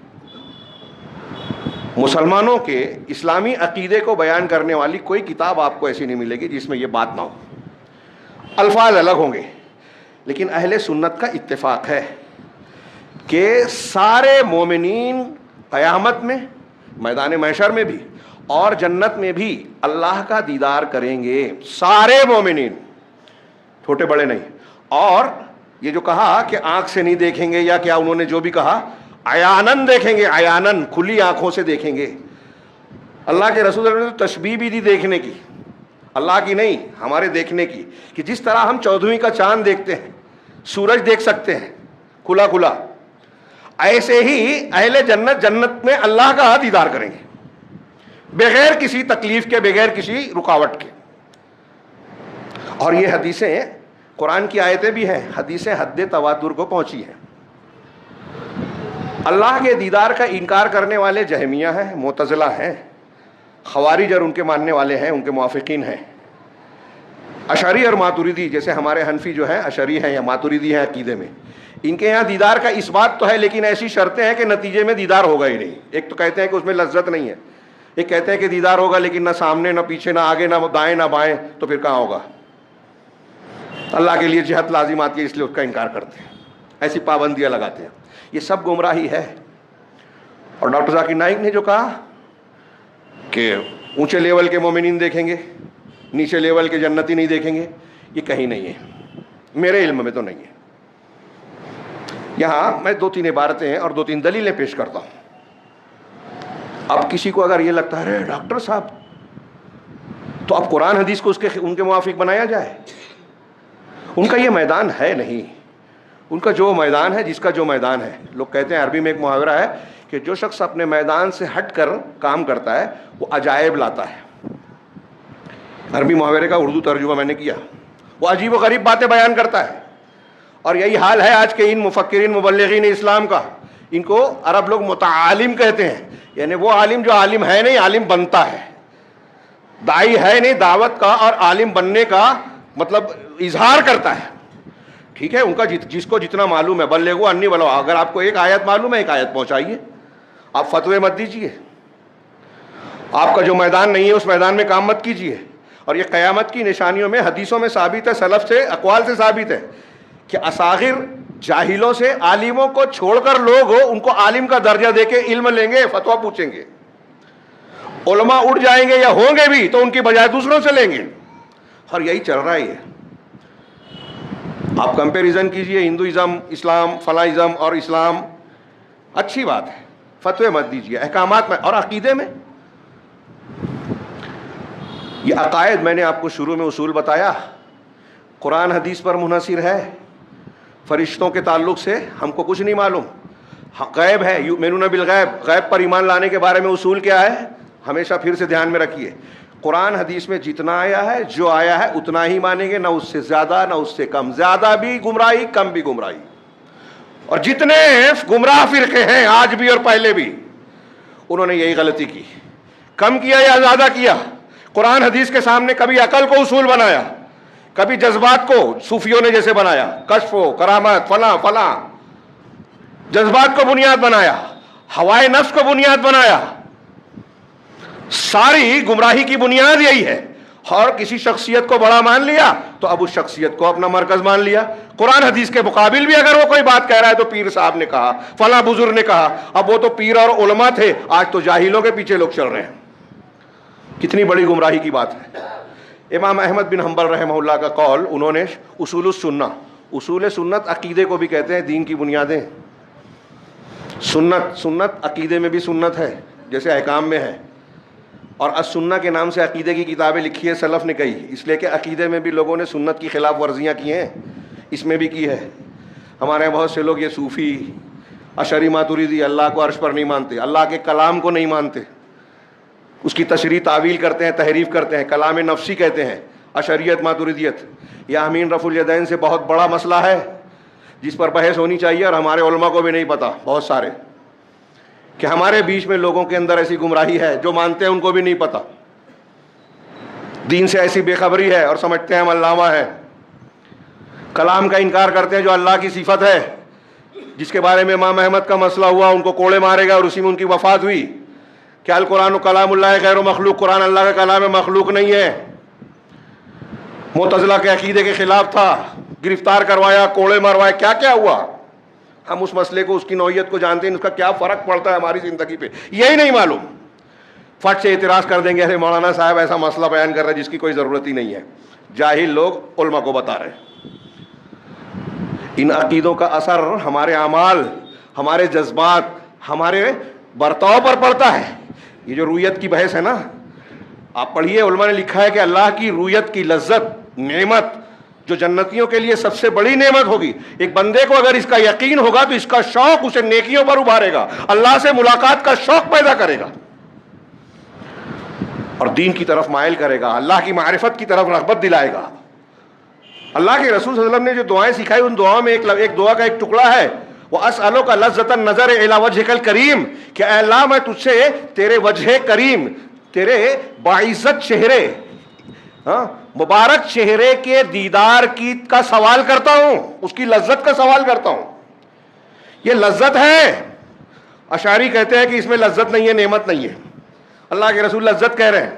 مسلمانوں کے اسلامی عقیدے کو بیان کرنے والی کوئی کتاب آپ کو ایسی نہیں ملے گی جس میں یہ بات نہ ہو۔ الفاظ الگ ہوں گے، لیکن اہل سنت کا اتفاق ہے کہ سارے مومنین قیامت میں، میدان محشر میں بھی اور جنت میں بھی اللہ کا دیدار کریں گے، سارے مومنین۔ چھوٹے بڑے نہیں. اور یہ جو کہا کہ آنکھ سے نہیں دیکھیں گے یا کیا انہوں نے جو بھی کہا, عیانن دیکھیں گے, عیانن کھلی آنکھوں سے دیکھیں گے. اللہ کے رسول نے تو تشبیہ بھی دی دیکھنے کی, اللہ کی نہیں, ہمارے دیکھنے کی, کہ جس طرح ہم 14ویں کا چاند دیکھتے ہیں, سورج دیکھ سکتے ہیں کھلا کھلا, ایسے ہی اہل جنت جنت میں اللہ کا دیدار کریں گے بغیر کسی تکلیف کے, بغیر کسی رکاوٹ کے. اور یہ حدیثیں قرآن کی آیتیں بھی ہیں, حدیثیں حد تواتر کو پہنچی ہیں. اللہ کے دیدار کا انکار کرنے والے جہمیہ ہیں, معتزلہ ہیں, خوارج اور ان کے ماننے والے ہیں, ان کے موافقین ہیں. اشعری اور ماتریدی, جیسے ہمارے حنفی جو ہیں اشعری ہیں یا ماتریدی ہیں عقیدے میں, ان کے یہاں دیدار کا اس بات تو ہے, لیکن ایسی شرطیں ہیں کہ نتیجے میں دیدار ہوگا ہی نہیں. ایک تو کہتے ہیں کہ اس میں لذت نہیں ہے, ایک کہتے ہیں کہ دیدار ہوگا لیکن نہ سامنے نہ پیچھے نہ آگے نہ دائیں نہ بائیں, تو پھر کہاں ہوگا. اللہ کے لیے جہت لازم آتی ہے اس لیے اس کا انکار کرتے ہیں, ایسی پابندیاں لگاتے ہیں. یہ سب گمراہی ہے. اور ڈاکٹر ذاکر نائک نے جو کہا کہ اونچے لیول کے مومنین دیکھیں گے, نیچے لیول کے جنتی نہیں دیکھیں گے, یہ کہیں نہیں ہے, میرے علم میں تو نہیں ہے. یہاں میں 2-3 عبارتیں اور 2-3 دلیلیں پیش کرتا ہوں. اب کسی کو اگر یہ لگتا ہے ڈاکٹر صاحب تو اب قرآن حدیث کو ان کے موافق بنایا جائے, ان کا یہ میدان ہے نہیں. ان کا جو میدان ہے, جس کا جو میدان ہے, لوگ کہتے ہیں عربی میں ایک محاورہ ہے کہ جو شخص اپنے میدان سے ہٹ کر کام کرتا ہے وہ عجائب لاتا ہے. عربی محاورے کا اردو ترجمہ میں نے کیا, وہ عجیب و غریب باتیں بیان کرتا ہے. اور یہی حال ہے آج کے ان مفکرین مبلغین اسلام کا. ان کو عرب لوگ متعالم کہتے ہیں, یعنی وہ عالم جو عالم ہے نہیں, عالم بنتا ہے. داعی ہے نہیں, دعوت کا اور عالم بننے کا مطلب اظہار کرتا ہے. ٹھیک ہے, ان کا جس کو جتنا معلوم ہے, بلغوا انی ولو, اگر آپ کو ایک آیت معلوم ہے ایک آیت پہنچائیے, آپ فتوے مت دیجیے. آپ کا جو میدان نہیں ہے اس میدان میں کام مت کیجیے. اور یہ قیامت کی نشانیوں میں حدیثوں میں ثابت ہے, سلف سے اقوال سے ثابت ہے کہ اصاغر جاہلوں سے عالموں کو چھوڑ کر لوگ ان کو عالم کا درجہ دے کے علم لیں گے, فتویٰ پوچھیں گے. علماء اٹھ جائیں گے یا ہوں گے بھی تو ان کی بجائے دوسروں سے لیں گے. اور یہی چل رہا ہے. آپ کمپیریزن کیجئے ہندوازم, اسلام, فلاں اور اسلام, اچھی بات ہے, فتوے مت دیجیے احکامات میں. اور عقیدے میں یہ عقائد میں نے آپ کو شروع میں اصول بتایا, قرآن حدیث پر منحصر ہے. فرشتوں کے تعلق سے ہم کو کچھ نہیں معلوم, غیب ہے, یؤمنون بالغیب, غیب پر ایمان لانے کے بارے میں اصول کیا ہے, ہمیشہ پھر سے دھیان میں رکھیے. قرآن حدیث میں جتنا آیا ہے, جو آیا ہے اتنا ہی مانیں گے, نہ اس سے زیادہ نہ اس سے کم. زیادہ بھی گمراہی, کم بھی گمراہی. اور جتنے گمراہ فرقے ہیں آج بھی اور پہلے بھی, انہوں نے یہی غلطی کی. کم کیا یا زیادہ کیا, قرآن حدیث کے سامنے کبھی عقل کو اصول بنایا, کبھی جذبات کو صوفیوں نے جیسے بنایا, کشف و کرامت فلاں فلاں, جذبات کو بنیاد بنایا, ہوائے نفس کو بنیاد بنایا. ساری گمراہی کی بنیاد یہی ہے. اور کسی شخصیت کو بڑا مان لیا تو اب اس شخصیت کو اپنا مرکز مان لیا. قرآن حدیث کے مقابل بھی اگر وہ کوئی بات کہہ رہا ہے تو پیر صاحب نے کہا, فلاں بزرگ نے کہا. اب وہ تو پیر اور علماء تھے, آج تو جاہلوں کے پیچھے لوگ چل رہے ہیں. کتنی بڑی گمراہی کی بات ہے. امام احمد بن حنبل رحمہ اللہ کا قول, انہوں نے اصول السنہ, اصول سنت عقیدے کو بھی کہتے ہیں, دین کی بنیادیں. سنت عقیدے میں بھی سنت ہے جیسے احکام میں ہے. اور السنہ کے نام سے عقیدے کی کتابیں لکھی ہے سلف نے کئی, اس لیے کہ عقیدے میں بھی لوگوں نے سنت کی خلاف ورزیاں کی ہیں, اس میں بھی کی ہے. ہمارے یہاں بہت سے لوگ یہ صوفی, اشعری ماتریدی اللہ کو عرش پر نہیں مانتے, اللہ کے کلام کو نہیں مانتے, اس کی تشریح تعویل کرتے ہیں, تحریف کرتے ہیں, کلام نفسی کہتے ہیں. اشعریت ماتریدیت یا امین رفع الیدین سے بہت بڑا مسئلہ ہے جس پر بحث ہونی چاہیے, اور ہمارے علماء کو بھی نہیں پتا بہت سارے, کہ ہمارے بیچ میں لوگوں کے اندر ایسی گمراہی ہے جو مانتے ہیں ان کو بھی نہیں پتا, دین سے ایسی بے خبری ہے اور سمجھتے ہیں ہم علامہ ہیں. کلام کا انکار کرتے ہیں جو اللہ کی صفت ہے, جس کے بارے میں امام احمد کا مسئلہ ہوا, ان کو کوڑے مارے گا اور اسی میں ان کی وفات ہوئی. کیا القرآن کلام اللہ غیر مخلوق, قرآن اللہ کا کلام ہے, مخلوق نہیں ہے. معتزلہ کے عقیدے کے خلاف تھا, گرفتار کروایا, کوڑے مروائے, کیا کیا ہوا. ہم اس مسئلے کو, اس کی نوعیت کو جانتے ہیں, اس کا کیا فرق پڑتا ہے ہماری زندگی پہ, یہی نہیں معلوم. فٹ سے اعتراض کر دیں گے, ارے مولانا صاحب ایسا مسئلہ بیان کر رہے ہیں جس کی کوئی ضرورت ہی نہیں ہے. جاہل لوگ علماء کو بتا رہے ہیں. ان عقیدوں کا اثر ہمارے اعمال، ہمارے جذبات، ہمارے برتاؤ پر پڑتا ہے. یہ جو رویت کی بحث ہے نا، آپ پڑھیے، علماء نے لکھا ہے کہ اللہ کی رویت کی لذت، نعمت جو جنتیوں کے لیے سب سے بڑی نعمت ہوگی، ایک بندے کو اگر اس کا یقین ہوگا تو اس کا شوق اسے نیکیوں پر ابھارے گا، اللہ سے ملاقات کا شوق پیدا کرے گا اور دین کی طرف مائل کرے گا، اللہ کی معرفت کی طرف رغبت دلائے گا. اللہ کے رسول صلی اللہ علیہ وسلم نے جو دعائیں سکھائی، ان دعاؤں میں ایک دعا کا ایک ٹکڑا ہے، وَأَسْأَلُكَ لَذَّةَ النَّظَرِ إِلَىٰ وَجْهِكَ الْكَرِيمِ، کہ اے اللہ میں تجھ سے تیرے وجہ کریم، تیرے باعزت چہرے، مبارک چہرے کے دیدار کا سوال کرتا ہوں، اس کی لذت کا سوال کرتا ہوں. یہ لذت ہے. اشعری کہتے ہیں کہ اس میں لذت نہیں ہے، نعمت نہیں ہے. اللہ کے رسول لذت کہہ رہے ہیں.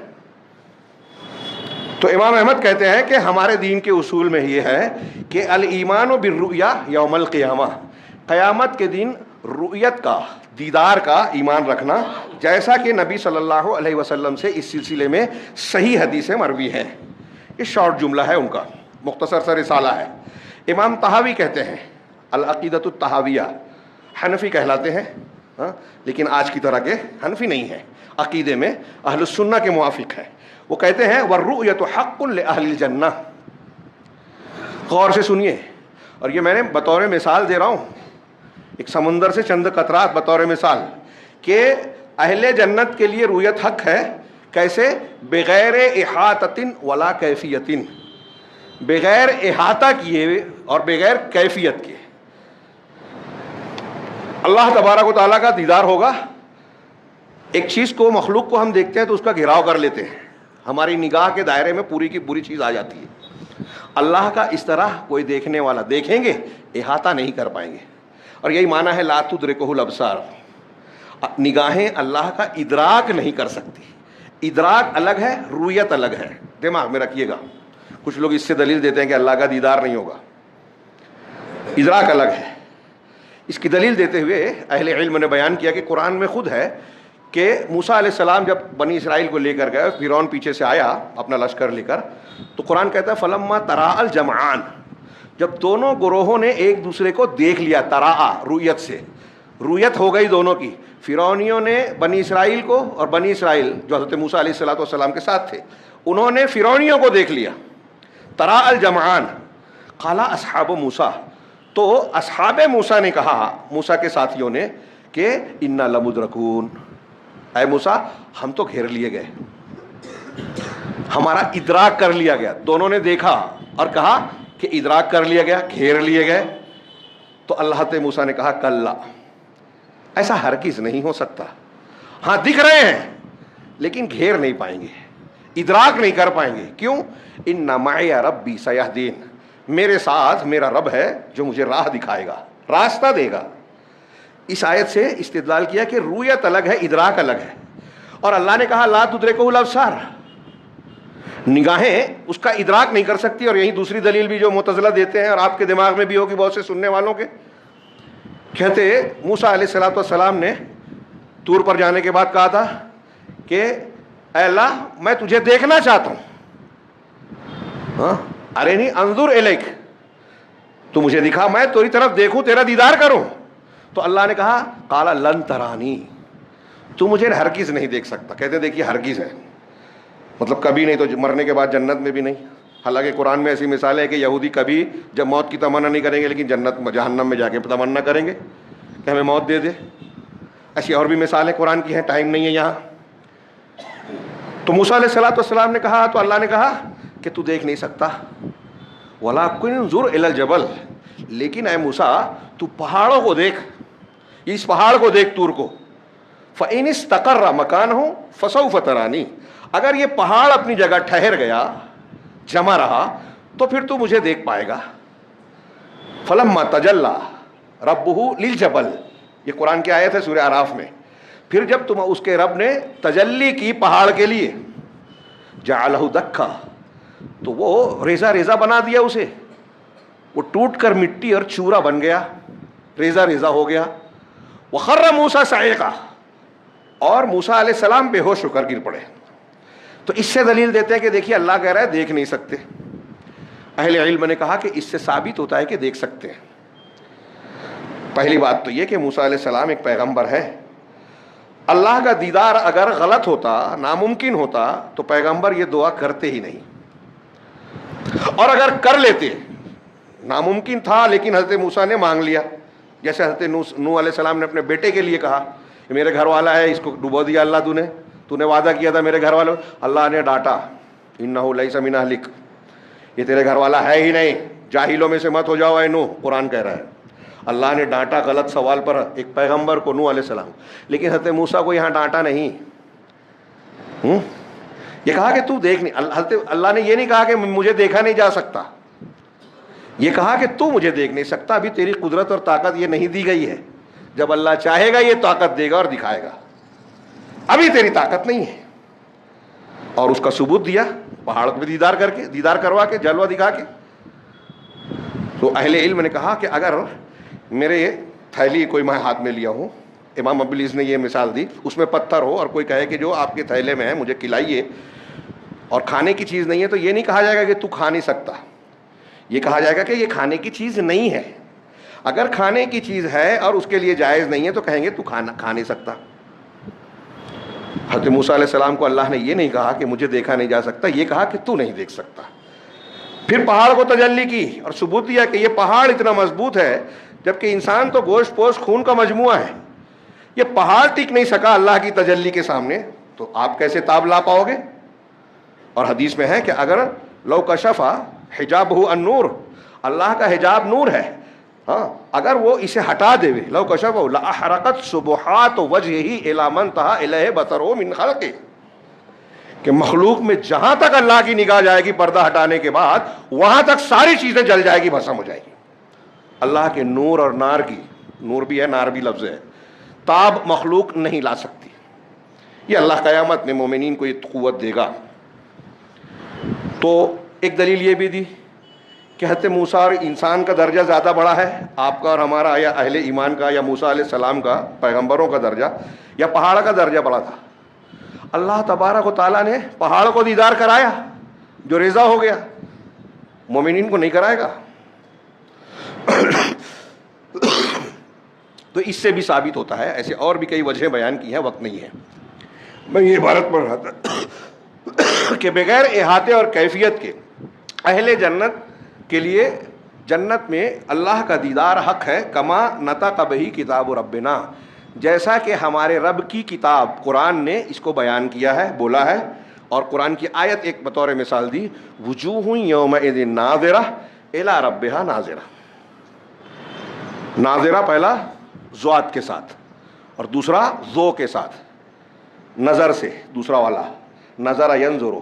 تو امام احمد کہتے ہیں کہ ہمارے دین کے اصول میں یہ ہے کہ الایمان بالرؤیا یوم القیامہ، قیامت کے دن رؤیت کا، دیدار کا ایمان رکھنا، جیسا کہ نبی صلی اللہ علیہ وسلم سے اس سلسلے میں صحیح حدیثیں مروی ہیں. یہ شارٹ جملہ ہے ان کا، مختصر سا رسالہ ہے. امام طحاوی کہتے ہیں، العقیدۃ الطحاویہ، حنفی کہلاتے ہیں لیکن آج کی طرح کے حنفی نہیں ہیں، عقیدے میں اہل السنہ کے موافق ہیں. وہ کہتے ہیں والرؤیۃ حق لأہل الجنہ. غور سے سنیے، اور یہ میں نے بطور مثال دے رہا ہوں، ایک سمندر سے چند قطرات بطور مثال، کہ اہل جنت کے لیے رؤیت حق ہے. کیسے؟ بغیر احاطۃ ولا کیفیت، بغیر احاطہ کیے اور بغیر کیفیت کے. اللہ تبارک و تعالیٰ کا دیدار ہوگا. ایک چیز کو، مخلوق کو ہم دیکھتے ہیں تو اس کا گھیراؤ کر لیتے ہیں، ہماری نگاہ کے دائرے میں پوری کی پوری چیز آ جاتی ہے. اللہ کا اس طرح کوئی دیکھنے والا دیکھیں گے، احاطہ نہیں کر پائیں گے. اور یہی معنی ہے لا تدرکہ الابصار، نگاہیں اللہ کا ادراک نہیں کر سکتی. ادراک الگ ہے، رؤیت الگ ہے. دماغ میں رکھیے گا. کچھ لوگ اس سے دلیل دیتے ہیں کہ اللہ کا دیدار نہیں ہوگا، ادراک الگ ہے. اس کی دلیل دیتے ہوئے اہل علم نے بیان کیا کہ قرآن میں خود ہے کہ موسیٰ علیہ السلام جب بنی اسرائیل کو لے کر گئے، فرعون پیچھے سے آیا اپنا لشکر لے کر، تو قرآن کہتا ہے فلما تراءى الجمعان، جب دونوں گروہوں نے ایک دوسرے کو دیکھ لیا، تراءى رؤیت سے، رؤیت ہو گئی دونوں کی. فرعونیوں نے بنی اسرائیل کو، اور بنی اسرائیل جو حضرت موسیٰ علیہ السلام کے ساتھ تھے، انہوں نے فرعونیوں کو دیکھ لیا. تراءى الجمعان قال اصحاب موسیٰ، تو اصحاب موسیٰ نے کہا، موسیٰ کے ساتھیوں نے، کہ انا لمدرکون، اے موسیٰ ہم تو گھیر لیے گئے، ہمارا ادراک کر لیا گیا. دونوں نے دیکھا اور کہا کہ ادراک کر لیا گیا، گھیر لیے گئے. تو اللہ تعالی موسیٰ نے کہا کلا، ایسا ہرگز نہیں ہو سکتا. ہاں دکھ رہے ہیں لیکن گھیر نہیں پائیں گے، ادراک نہیں کر پائیں گے. کیوں؟ ان معی ربی سیہدین، میرے ساتھ میرا رب ہے جو مجھے راہ دکھائے گا، راستہ دے گا. اس آیت سے استدلال کیا کہ رؤیت الگ ہے، ادراک الگ ہے. اور اللہ نے کہا لا تدرکہ الابصار، نگاہیں اس کا ادراک نہیں کر سکتی. اور یہی دوسری دلیل بھی جو معتزلہ دیتے ہیں، اور آپ کے دماغ میں بھی ہوگی بہت سے سننے والوں کے، کہتے موسیٰ علیہ السلام نے طور پر جانے کے بعد کہا تھا کہ اے اللہ میں تجھے دیکھنا چاہتا ہوں، ارینی انظر الیک، تو مجھے دکھا، میں تیری طرف دیکھوں، تیرا دیدار کروں. تو اللہ نے کہا قال لن ترانی، تو مجھے ہرگز نہیں دیکھ سکتا. کہتے دیکھیے ہرگز ہے مطلب کبھی نہیں، تو مرنے کے بعد جنت میں بھی نہیں. حالانکہ قرآن میں ایسی مثال ہے کہ یہودی کبھی جب موت کی تمنا نہیں کریں گے لیکن جنت جہنم میں جا کے تمنا کریں گے کہ ہمیں موت دے دے. ایسی اور بھی مثالیں قرآن کی ہیں، ٹائم نہیں ہے یہاں. تو موسیٰ علیہ السلام نے کہا، تو اللہ نے کہا کہ تو دیکھ نہیں سکتا. وَلَكِنْ انظُرْ إِلَى الْجَبَلِ، لیکن اے موسیٰ تو پہاڑوں کو دیکھ، اس پہاڑ کو دیکھ، طور کو. فَإِنِ اسْتَقَرَّ مَكَانَهُ فَسَوْفَ تَرَانِي، اگر یہ پہاڑ اپنی جگہ ٹھہر گیا، جمع رہا، تو پھر تو مجھے دیکھ پائے گا. فَلَمَّا تَجَلَّى رَبُّهُ لِلْجَبَلِ، یہ قرآن کی آیت ہے سورہ اعراف میں. پھر جب تم اس کے رب نے تجلی کی پہاڑ کے لیے، جَعَلَهُ دَكَّا، تو وہ ریزہ ریزہ بنا دیا اسے، وہ ٹوٹ کر مٹی اور چورا بن گیا، ریزہ ریزہ ہو گیا. وَخَرَّ مُوسَىٰ صَعِقًا، اور موسیٰ علیہ السلام بے ہوش ہو کر گر پڑے. تو اس سے دلیل دیتے ہیں کہ دیکھیے اللہ کہہ رہا ہے دیکھ نہیں سکتے. اہل علم نے کہا کہ اس سے ثابت ہوتا ہے کہ دیکھ سکتے ہیں. پہلی بات تو یہ کہ موسیٰ علیہ السلام ایک پیغمبر ہے. اللہ کا دیدار اگر غلط ہوتا، ناممکن ہوتا، تو پیغمبر یہ دعا کرتے ہی نہیں. اور اگر کر لیتے، ناممکن تھا لیکن حضرت موسیٰ نے مانگ لیا، جیسے حضرت نوح علیہ السلام نے اپنے بیٹے کے لیے کہا کہ میرے گھر والا ہے، اس کو ڈبو دیا اللہ تو نے وعدہ کیا تھا میرے گھر والوں. اللہ نے ڈانٹا، انہ لیس من اہلک، یہ تیرے گھر والا ہے ہی نہیں، جاہلوں میں سے مت ہو جاؤ اے نوح، قرآن کہہ رہا ہے. اللہ نے ڈانٹا غلط سوال پر ایک پیغمبر کو، نوح علیہ السلام. لیکن حضرت موسیٰ کو یہاں ڈانٹا نہیں. یہ کہا کہ تو دیکھ نہیں، اللہ نے یہ نہیں کہا کہ مجھے دیکھا نہیں جا سکتا، یہ کہا کہ تو مجھے دیکھ نہیں سکتا، ابھی تیری قدرت اور طاقت یہ نہیں دی گئی ہے. جب اللہ چاہے گا یہ طاقت دے گا اور دکھائے گا، ابھی تیری طاقت نہیں ہے. اور اس کا ثبوت دیا پہاڑ پہ دیدار کروا کے، جلوہ دکھا کے. تو اہل علم نے کہا کہ اگر میرے تھیلی کوئی میں ہاتھ میں لیا ہوں، امام ابلیس نے یہ مثال دی، اس میں پتھر ہو اور کوئی کہے کہ جو آپ کے تھیلے میں ہے مجھے کھلائیے، اور کھانے کی چیز نہیں ہے، تو یہ نہیں کہا جائے گا کہ تو کھا نہیں سکتا، یہ کہا جائے گا کہ یہ کھانے کی چیز نہیں ہے. اگر کھانے کی چیز ہے اور اس کے لیے جائز نہیں ہے تو کہیں گے تو کھا نہیں سکتا. حضرت موسیٰ علیہ السلام کو اللہ نے یہ نہیں کہا کہ مجھے دیکھا نہیں جا سکتا، یہ کہا کہ تو نہیں دیکھ سکتا. پھر پہاڑ کو تجلی کی اور ثبوت دیا کہ یہ پہاڑ اتنا مضبوط ہے، جبکہ انسان تو گوشت پوشت خون کا مجموعہ ہے، یہ پہاڑ ٹک نہیں سکا اللہ کی تجلی کے سامنے، تو آپ کیسے تاب لا پاؤ گے؟ اور حدیث میں ہے کہ اگر لو کشفا حجابہ النور، اللہ کا حجاب نور ہے، ہاں اگر وہ اسے ہٹا دے، لو کشفہ لاحرقت سبحات وجہہ الی من انتہی الیہ بصرہ من خلقہ، کہ مخلوق میں جہاں تک اللہ کی نگاہ جائے گی پردہ ہٹانے کے بعد، وہاں تک ساری چیزیں جل جائے گی، بھسم ہو جائے گی. اللہ کے نور اور نار کی، نور بھی ہے نار بھی لفظ ہے، تاب مخلوق نہیں لا سکتی. یہ اللہ قیامت میں مومنین کو یہ قوت دے گا. تو ایک دلیل یہ بھی دی کہ حضرت موسیٰ اور انسان کا درجہ زیادہ بڑا ہے، آپ کا اور ہمارا، یا اہل ایمان کا، یا موسیٰ علیہ السلام کا، پیغمبروں کا درجہ، یا پہاڑ کا درجہ بڑا تھا. اللہ تبارک و تعالیٰ نے پہاڑ کو دیدار کرایا جو رضا ہو گیا، مومنین کو نہیں کرائے گا. تو اس سے بھی ثابت ہوتا ہے، ایسے اور بھی کئی وجہیں بیان کی ہیں، وقت نہیں ہے. میں یہ عبارت پڑھ رہا تھا کہ بغیر احاطے اور کیفیت کے اہل جنت کے لیے جنت میں اللہ کا دیدار حق ہے. کما نطق بہ کتاب ربنا، جیسا کہ ہمارے رب کی کتاب قرآن نے اس کو بیان کیا ہے، بولا ہے. اور قرآن کی آیت ایک بطور مثال دی، وجوہ یومئذ ناظرہ الی ربہا ناظرہ. ناظرہ پہلا ذوات کے ساتھ اور دوسرا ذو کے ساتھ، نظر سے دوسرا والا، نظر ینظر.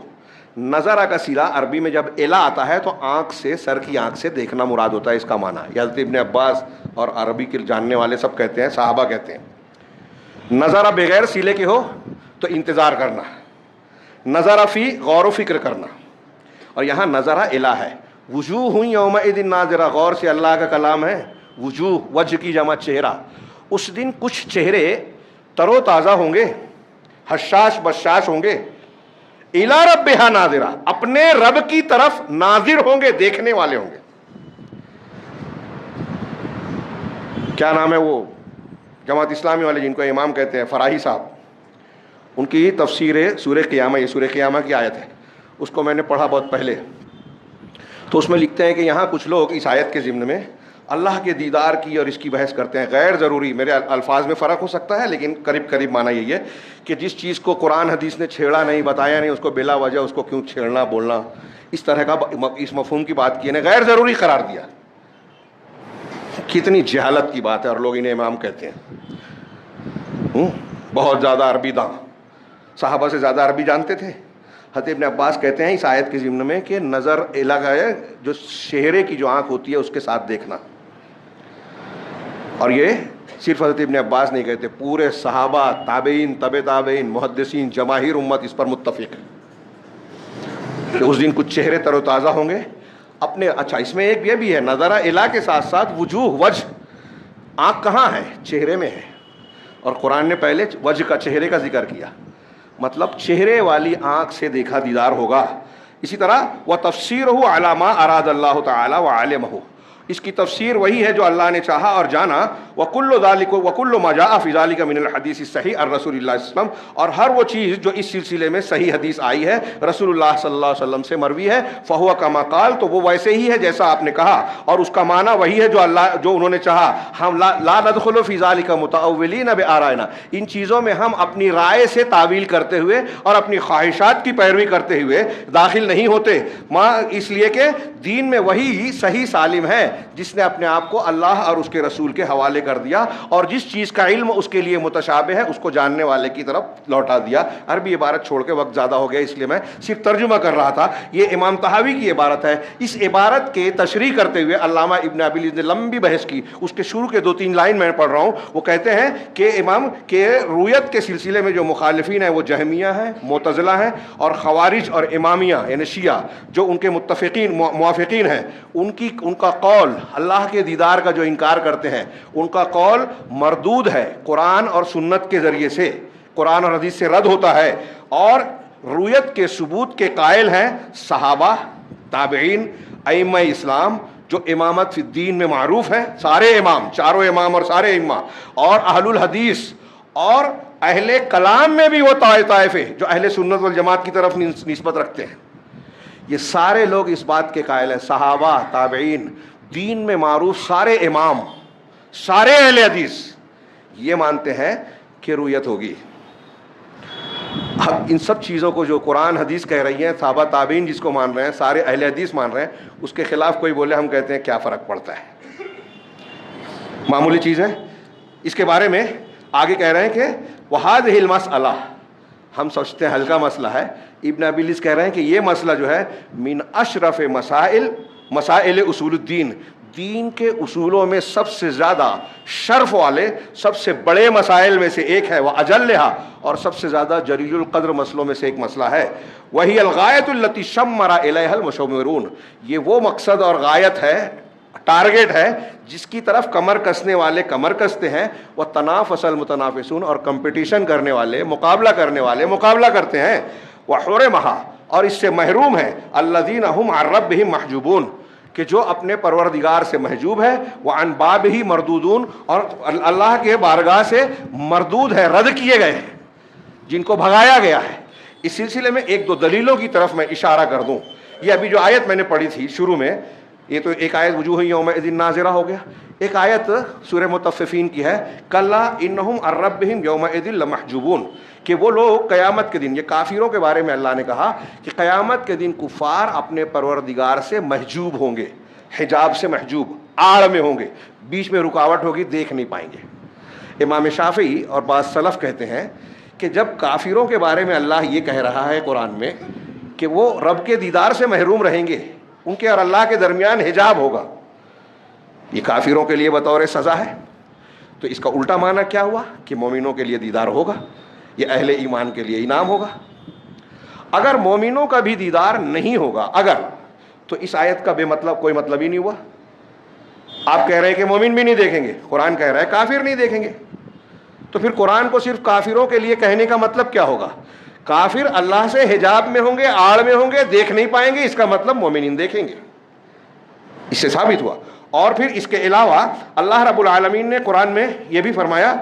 نظرہ کا صیغہ عربی میں جب الا آتا ہے تو آنکھ سے، سر کی آنکھ سے دیکھنا مراد ہوتا ہے، اس کا معنی. حضرت ابن عباس اور عربی کے جاننے والے سب کہتے ہیں، صحابہ کہتے ہیں. نظرہ بغیر صلے کے ہو تو انتظار کرنا، نظرہ فی غور و فکر کرنا. اور یہاں نظرہ الا ہے. وجوہ یومئذ ناظرہ، غور سے اللہ کا کلام ہے. وجوہ، وجہ کی جمع چہرہ. اس دن کچھ چہرے تر و تازہ ہوں گے، حشاش بشاش ہوں گے. الی ربہا ناظرہ، اپنے رب کی طرف ناظر ہوں گے، دیکھنے والے ہوں گے. کیا نام ہے وہ جماعت اسلامی والے جن کو امام کہتے ہیں، فراہی صاحب، ان کی تفسیر سورہ قیامہ، یہ سورہ قیامہ کی آیت ہے، اس کو میں نے پڑھا بہت پہلے. تو اس میں لکھتے ہیں کہ یہاں کچھ لوگ اس آیت کے ضمن میں اللہ کے دیدار کی اور اس کی بحث کرتے ہیں. غیر ضروری، میرے الفاظ میں فرق ہو سکتا ہے لیکن قریب معنی یہی ہے کہ جس چیز کو قرآن حدیث نے چھیڑا نہیں، بتایا نہیں، اس کو بلا وجہ اس کو کیوں چھیڑنا، بولنا، اس طرح کا اس مفہوم کی بات کی نے غیر ضروری قرار دیا. کتنی جہالت کی بات ہے، اور لوگ انہیں امام کہتے ہیں. بہت زیادہ عربی داں، صحابہ سے زیادہ عربی جانتے تھے. حضرت ابن عباس کہتے ہیں اس آیت کے ضمن میں کہ نظر الگ ہے، جو چہرے کی جو آنکھ ہوتی ہے اس کے ساتھ دیکھنا. اور یہ صرف حضرت ابن عباس نہیں کہتے، پورے صحابہ، تابعین، تبع تابعین، محدثین، جماہیر امت اس پر متفق ہے کہ اس دن کچھ چہرے تر و تازہ ہوں گے اپنے. اچھا، اس میں ایک یہ بھی ہے، نظرہ الہ کے ساتھ ساتھ وجوہ، وجہ، آنکھ کہاں ہے؟ چہرے میں ہے. اور قرآن نے پہلے وجہ کا، چہرے کا ذکر کیا، مطلب چہرے والی آنکھ سے دیکھا دیدار ہوگا. اسی طرح وَتَفْسِيرُهُ عَلَى مَا أَرَادَ اللَّهُ تَعَالَى وَعَلِمَهُ، اس کی تفسیر وہی ہے جو اللہ نے چاہا اور جانا. وَكُلُّ ذَلِكَ وَكُلُّ مَا جَاءَ فِي ذَلِكَ مِنَ الْحَدِيثِ الصَّحِيحِ عن رسول اللہ صلی اللہ علیہ وسلم, اور ہر وہ چیز جو اس سلسلے میں صحیح حدیث آئی ہے رسول اللہ صلی اللہ علیہ وسلم سے مروی ہے, فَهُوَ كَمَا قَالَ, تو وہ ویسے ہی ہے جیسا آپ نے کہا, اور اس کا معنی وہی ہے جو انہوں نے چاہا. ہم لا ندخل فی ذلک متأولین بآرائنا, ان چیزوں میں ہم اپنی رائے سے تعویل کرتے ہوئے اور اپنی خواہشات کی پیروی کرتے ہوئے داخل نہیں ہوتے. اس لیے کہ دین میں وہی صحیح سالم ہے جس نے اپنے آپ کو اللہ اور اس کے رسول کے حوالے کر دیا, اور جس چیز کا علم اس کے لیے متشابہ ہے اس کو جاننے والے کی طرف لوٹا دیا. عربی عبارت چھوڑ کے وقت زیادہ ہو گیا اس لیے میں صرف ترجمہ کر رہا تھا. یہ امام طحاوی کی عبارت ہے. اس عبارت کے تشریح کرتے ہوئے علامہ ابن ابی العز نے لمبی بحث کی. اس کے شروع کے 2-3 لائن میں پڑھ رہا ہوں. وہ کہتے ہیں کہ امام کے رویت کے سلسلے میں جو مخالفین ہیں وہ جہمیہ ہیں, معتزلہ ہیں, اور خوارج اور امامیہ یعنی شیعہ جو ان کے متفقین موافقین ہیں, ان کا قول اللہ کے دیدار کا جو انکار کرتے ہیں ان کا قول مردود ہے, قرآن اور سنت کے ذریعے سے, قرآن اور حدیث سے رد ہوتا ہے. اور رویت کے ثبوت کے قائل ہیں صحابہ, تابعین, ائمہ اسلام جو امامت فی الدین میں معروف ہیں, سارے امام, چاروں امام اور سارے ائمہ, اور اہل الحدیث, اور اہل کلام میں بھی وہ طائفے جو اہل سنت والجماعت کی طرف نسبت رکھتے ہیں. یہ سارے لوگ اس بات کے قائل ہیں, صحابہ, تابعین, دین میں معروف سارے امام, سارے اہل حدیث یہ مانتے ہیں کہ رویت ہوگی. اب ان سب چیزوں کو جو قرآن حدیث کہہ رہی ہیں, صحابہ تابعین جس کو مان رہے ہیں, سارے اہل حدیث مان رہے ہیں, اس کے خلاف کوئی بولے ہم کہتے ہیں کیا فرق پڑتا ہے, معمولی چیز ہے. اس کے بارے میں آگے کہہ رہے ہیں کہ وَهَذِهِ الْمَسْأَلَةُ, ہم سوچتے ہیں ہلکا مسئلہ ہے. ابن ابی العز کہہ رہے ہیں کہ یہ مسئلہ جو ہے من اشرف مسائل اصول الدین, دین کے اصولوں میں سب سے زیادہ شرف والے, سب سے بڑے مسائل میں سے ایک ہے. وہ اجلھا, اور سب سے زیادہ جلیل القدر مسئلوں میں سے ایک مسئلہ ہے. وہی الغایۃ التی شمر الیہا المشمرون, یہ وہ مقصد اور غایت ہے, ٹارگٹ ہے جس کی طرف کمر کسنے والے کمر کستے ہیں. وہ تنافس المتنافسون, اور کمپٹیشن کرنے والے, مقابلہ کرنے والے مقابلہ کرتے ہیں. وحرمھا, اور اس سے محروم ہیں الذین هم عن ربهم محجوبون, کہ جو اپنے پروردگار سے محجوب ہے. وعن بابہ مردودون, اور اللہ کے بارگاہ سے مردود ہے, رد کیے گئے ہیں, جن کو بھگایا گیا ہے. اس سلسلے میں 1-2 دلیلوں کی طرف میں اشارہ کر دوں. یہ ابھی جو آیت میں نے پڑھی تھی شروع میں, یہ تو ایک آیت وجوہ یومئذ ناظرہ ہو گیا. ایک آیت سورہ مطففین کی ہے, کلا انہم عن ربہم یومئذ لمحجوبون, کہ وہ لوگ قیامت کے دن, یہ کافروں کے بارے میں اللہ نے کہا کہ قیامت کے دن کفار اپنے پروردگار سے محجوب ہوں گے, حجاب سے محجوب, آڑ میں ہوں گے, بیچ میں رکاوٹ ہوگی, دیکھ نہیں پائیں گے. امام شافعی اور بعض سلف کہتے ہیں کہ جب کافروں کے بارے میں اللہ یہ کہہ رہا ہے قرآن میں کہ وہ رب کے دیدار سے محروم رہیں گے, ان کے اور اللہ کے درمیان حجاب ہوگا, یہ کافروں کے لیے بطور سزا ہے. تو اس کا الٹا معنی کیا ہوا کہ مومنوں کے لیے دیدار ہوگا, یہ اہل ایمان کے لیے انعام ہوگا. اگر مومنوں کا بھی دیدار نہیں ہوگا اگر, تو اس آیت کا بے مطلب کوئی مطلب ہی نہیں ہوا. آپ کہہ رہے ہیں کہ مومن بھی نہیں دیکھیں گے, قرآن کہہ رہا ہے کافر نہیں دیکھیں گے, تو پھر قرآن کو صرف کافروں کے لیے کہنے کا مطلب کیا ہوگا؟ کافر اللہ سے حجاب میں ہوں گے, آڑ میں ہوں گے, دیکھ نہیں پائیں گے, اس کا مطلب مومنین دیکھیں گے. اس سے ثابت ہوا. اور پھر اس کے علاوہ اللہ رب العالمین نے قرآن میں یہ بھی فرمایا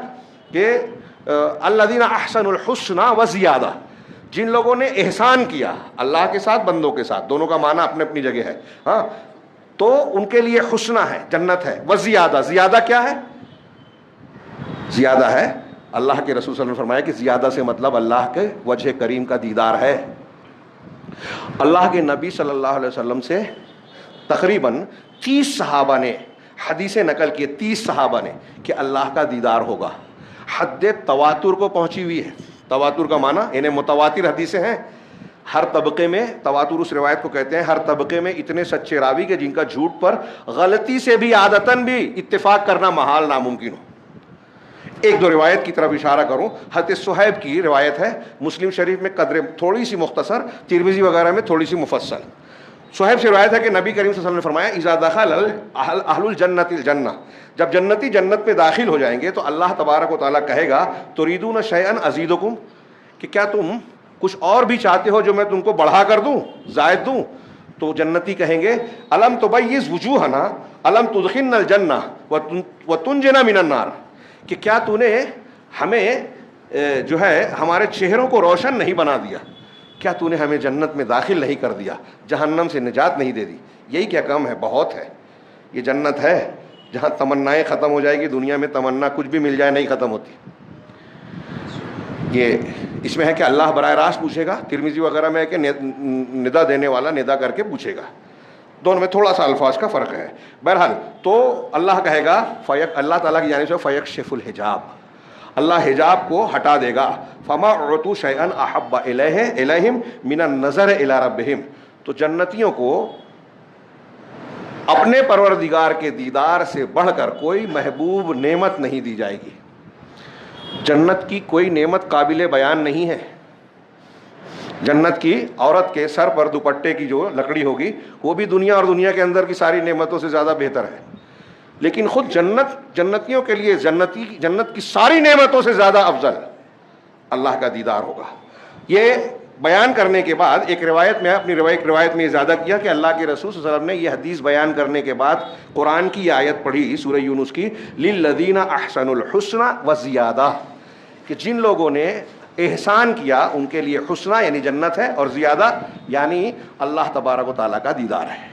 کہ الذین احسنوا الحسنى وزیادہ, جن لوگوں نے احسان کیا اللہ کے ساتھ, بندوں کے ساتھ, دونوں کا معنی اپنی اپنی جگہ ہے, ہاں, تو ان کے لیے حسنہ ہے, جنت ہے. وزیادہ, زیادہ کیا ہے؟ زیادہ ہے, اللہ کے رسول صلی اللہ علیہ وسلم نے فرمایا کہ زیادہ سے مطلب اللہ کے وجہ کریم کا دیدار ہے. اللہ کے نبی صلی اللہ علیہ وسلم سے تقریباً 30 صحابہ نے حدیثیں نقل کی, 30 صحابہ نے, کہ اللہ کا دیدار ہوگا. حد تواتر کو پہنچی ہوئی ہے. تواتر کا معنی انہیں متواتر حدیثیں ہیں. ہر طبقے میں, تواتر اس روایت کو کہتے ہیں, ہر طبقے میں اتنے سچے راوی کہ جن کا جھوٹ پر غلطی سے بھی عادتاً بھی اتفاق کرنا محال, ناممکن ہو. 1-2 روایت کی طرف اشارہ کروں. حضرت صہیب کی روایت ہے, مسلم شریف میں قدر تھوڑی سی مختصر, ترمذی وغیرہ میں تھوڑی سی مفصل. صہیب سے روایت ہے کہ نبی کریم صلی اللہ علیہ وسلم نے فرمایا اذا دخل اہل الجنت الجنہ, جب جنتی جنت میں داخل ہو جائیں گے تو اللہ تبارک و تعالیٰ کہے گا تريدون شيئا ازيدكم, کہ کیا تم کچھ اور بھی چاہتے ہو جو میں تم کو بڑھا کر دوں, زائد دوں؟ تو جنتی کہیں گے الم تبیض وجوہنا الم تدخلنا الجنہ وتنجنا من النار، کہ کیا تو نے ہمیں جو ہے ہمارے چہروں کو روشن نہیں بنا دیا، کیا تو نے ہمیں جنت میں داخل نہیں کر دیا، جہنم سے نجات نہیں دے دی. یہی کیا کم ہے، بہت ہے. یہ جنت ہے جہاں تمنائیں ختم ہو جائے گی. دنیا میں تمنا کچھ بھی مل جائے نہیں ختم ہوتی. یہ اس میں ہے کہ اللہ براہ راست پوچھے گا. ترمذی وغیرہ میں ہے کہ ندا دینے والا ندا کر کے پوچھے گا. دونوں میں تھوڑا سا الفاظ کا فرق ہے. بہرحال تو اللہ کہے گا اللہ تعالیٰ کی جانب سے فیکشف الحجاب، اللہ حجاب کو ہٹا دے گا. فما اعطوا شیئا احب الیہم من النظر الی ربہم، تو جنتیوں کو اپنے پروردگار کے دیدار سے بڑھ کر کوئی محبوب نعمت نہیں دی جائے گی. جنت کی کوئی نعمت قابل بیان نہیں ہے. جنت کی عورت کے سر پر دوپٹے کی جو لکڑی ہوگی وہ بھی دنیا اور دنیا کے اندر کی ساری نعمتوں سے زیادہ بہتر ہے. لیکن خود جنتیوں کے لیے جنت کی ساری نعمتوں سے زیادہ افضل اللہ کا دیدار ہوگا. یہ بیان کرنے کے بعد ایک روایت میں اپنی روایت میں زیادہ کیا کہ اللہ کے رسول صلی اللہ علیہ وسلم نے یہ حدیث بیان کرنے کے بعد قرآن کی یہ آیت پڑھی سورہ یونس کی، للذین احسنوا الحسنى وزیادہ، کہ جن لوگوں نے احسان کیا ان کے لیے حسنہ یعنی جنت ہے، اور زیادہ یعنی اللہ تبارک و تعالیٰ کا دیدار ہے.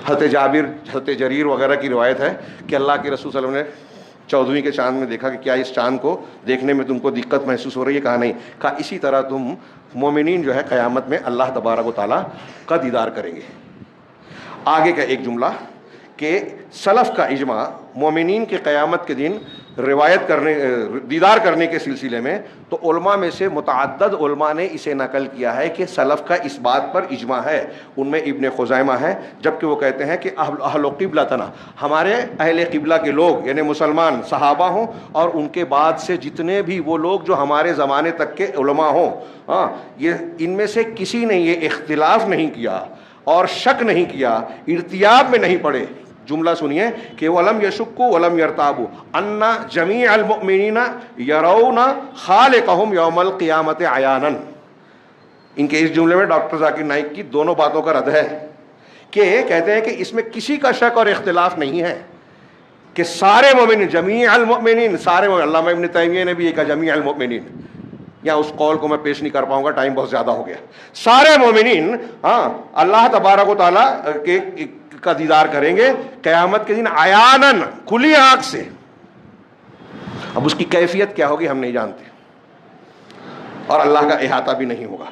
حضرت جریر وغیرہ کی روایت ہے کہ اللہ کے رسول صلی اللہ علیہ وسلم نے 14ویں کے چاند میں دیکھا کہ کیا اس چاند کو دیکھنے میں تم کو دقت محسوس ہو رہی ہے؟ کہا نہیں. کہا اسی طرح تم مومنین جو ہے قیامت میں اللہ تبارک و تعالیٰ کا دیدار کریں گے. آگے کا ایک جملہ کہ سلف کا اجماع مومنین کے قیامت کے دن دیدار کرنے کے سلسلے میں، تو علماء میں سے متعدد علماء نے اسے نقل کیا ہے کہ سلف کا اس بات پر اجماع ہے. ان میں ابن خزیمہ ہے، جبکہ وہ کہتے ہیں کہ اہل قبلتنا، ہمارے اہل قبلہ کے لوگ یعنی مسلمان صحابہ ہوں اور ان کے بعد سے جتنے بھی وہ لوگ جو ہمارے زمانے تک کے علماء ہوں، یہ ان میں سے کسی نے یہ اختلاف نہیں کیا اور شک نہیں کیا، ارتیاب میں نہیں پڑے. جملہ سنیے کہ وَلَمْ يَشُكُّوا وَلَمْ يَرْتَابُوا أَنَّ جَمِيعَ الْمُؤْمِنِينَ يَرَوْنَ خَالِقَهُمْ يَوْمَ الْقِيَامَةِ عَيَانًا. ان کے اس جملے میں ڈاکٹر ذاکر نائک کی دونوں باتوں کا رد ہے کہ کہتے ہیں کہ اس میں کسی کا شک اور اختلاف نہیں ہے کہ سارے مومنین، جمیع المؤمنین، سارے مومنین. علامہ ابن تیمیہ نے بھی یہ کہا جمیع المؤمنین. یا اس قول کو میں پیش نہیں کر پاؤں گا، ٹائم بہت زیادہ ہو گیا. سارے مومنین اللہ تبارک و تعالیٰ کا دیدار کریں گے قیامت کے دن عیاناً، کھلی آنکھ سے. اب اس کی کیفیت کیا ہوگی ہم نہیں جانتے، اور اللہ کا احاطہ بھی نہیں ہوگا.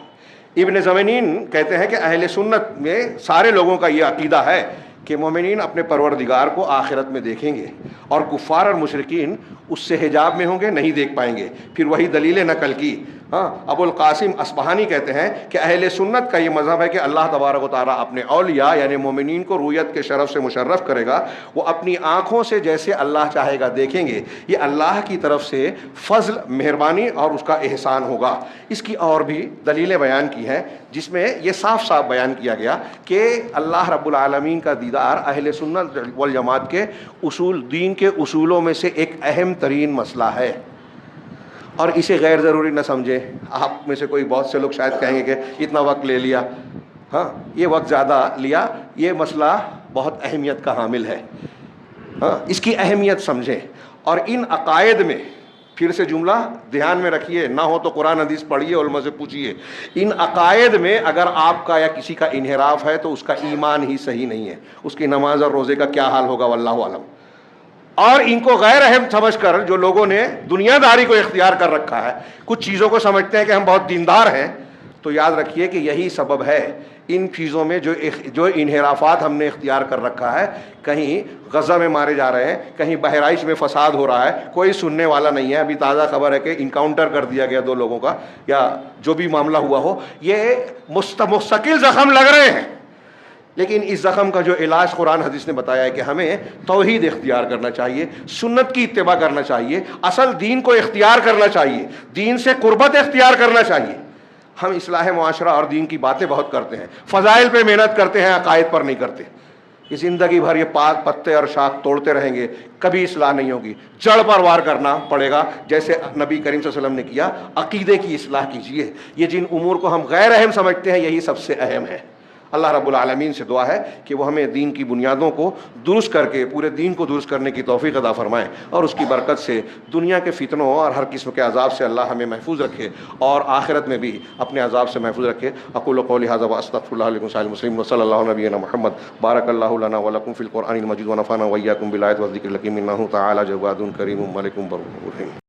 ابن زمینین کہتے ہیں کہ اہل سنت میں سارے لوگوں کا یہ عقیدہ ہے کہ مومنین اپنے پروردگار کو آخرت میں دیکھیں گے، اور کفار اور مشرکین اس سے حجاب میں ہوں گے، نہیں دیکھ پائیں گے. پھر وہی دلیل نقل کی. ابو القاسم اصبہانی کہتے ہیں کہ اہل سنت کا یہ مذہب ہے کہ اللہ تبارک و تعالیٰ اپنے اولیاء یعنی مومنین کو رویت کے شرف سے مشرف کرے گا. وہ اپنی آنکھوں سے جیسے اللہ چاہے گا دیکھیں گے. یہ اللہ کی طرف سے فضل، مہربانی اور اس کا احسان ہوگا. اس کی اور بھی دلیلیں بیان کی ہیں جس میں یہ صاف صاف بیان کیا گیا کہ اللہ رب العالمین کا دیدار اہل سنت والجماعت کے دین کے اصولوں میں سے ایک اہم ترین مسئلہ ہے، اور اسے غیر ضروری نہ سمجھے. آپ میں سے کوئی بہت سے لوگ شاید کہیں گے کہ اتنا وقت لے لیا. یہ وقت زیادہ لیا. یہ مسئلہ بہت اہمیت کا حامل ہے. اس کی اہمیت سمجھیں، اور ان عقائد میں پھر سے جملہ دھیان میں رکھیے، نہ ہو تو قرآن حدیث پڑھیے، علماء سے پوچھیے. ان عقائد میں اگر آپ کا یا کسی کا انحراف ہے تو اس کا ایمان ہی صحیح نہیں ہے. اس کی نماز اور روزے کا کیا حال ہوگا واللہ عالم. اور ان کو غیر اہم سمجھ کر جو لوگوں نے دنیا داری کو اختیار کر رکھا ہے، کچھ چیزوں کو سمجھتے ہیں کہ ہم بہت دیندار ہیں، تو یاد رکھیے کہ یہی سبب ہے ان چیزوں میں جو انحرافات ہم نے اختیار کر رکھا ہے. کہیں غزہ میں مارے جا رہے ہیں، کہیں بہرائچ میں فساد ہو رہا ہے، کوئی سننے والا نہیں ہے. ابھی تازہ خبر ہے کہ انکاؤنٹر کر دیا گیا 2 لوگوں کا، یا جو بھی معاملہ ہوا ہو. یہ مستقل زخم لگ رہے ہیں، لیکن اس زخم کا جو علاج قرآن حدیث نے بتایا ہے کہ ہمیں توحید اختیار کرنا چاہیے، سنت کی اتباع کرنا چاہیے، اصل دین کو اختیار کرنا چاہیے، دین سے قربت اختیار کرنا چاہیے. ہم اصلاح معاشرہ اور دین کی باتیں بہت کرتے ہیں، فضائل پہ محنت کرتے ہیں، عقائد پر نہیں کرتے. یہ زندگی بھر یہ پات پتے اور شاخ توڑتے رہیں گے، کبھی اصلاح نہیں ہوگی. جڑ پر وار کرنا پڑے گا، جیسے نبی کریم صلی اللہ علیہ وسلم نے کیا. عقیدے کی اصلاح کیجیے. یہ جن امور کو ہم غیر اہم سمجھتے ہیں یہی سب سے اہم ہے. اللہ رب العالمین سے دعا ہے کہ وہ ہمیں دین کی بنیادوں کو درست کر کے پورے دین کو درست کرنے کی توفیق عطا فرمائیں، اور اس کی برکت سے دنیا کے فتنوں اور ہر قسم کے عذاب سے اللہ ہمیں محفوظ رکھے اور آخرت میں بھی اپنے عذاب سے محفوظ رکھے۔ اقول قولی ھذا واستغفر اللہ لکم سائر المسلمین وصلی اللہ علی نبینا محمد۔ بارک اللہ لنا ولکم فی القرآن المجید ونفعنا وإیاکم بالآیات والذکر الحکیم، انہ تعالی جواد کریم ملک بر رحیم۔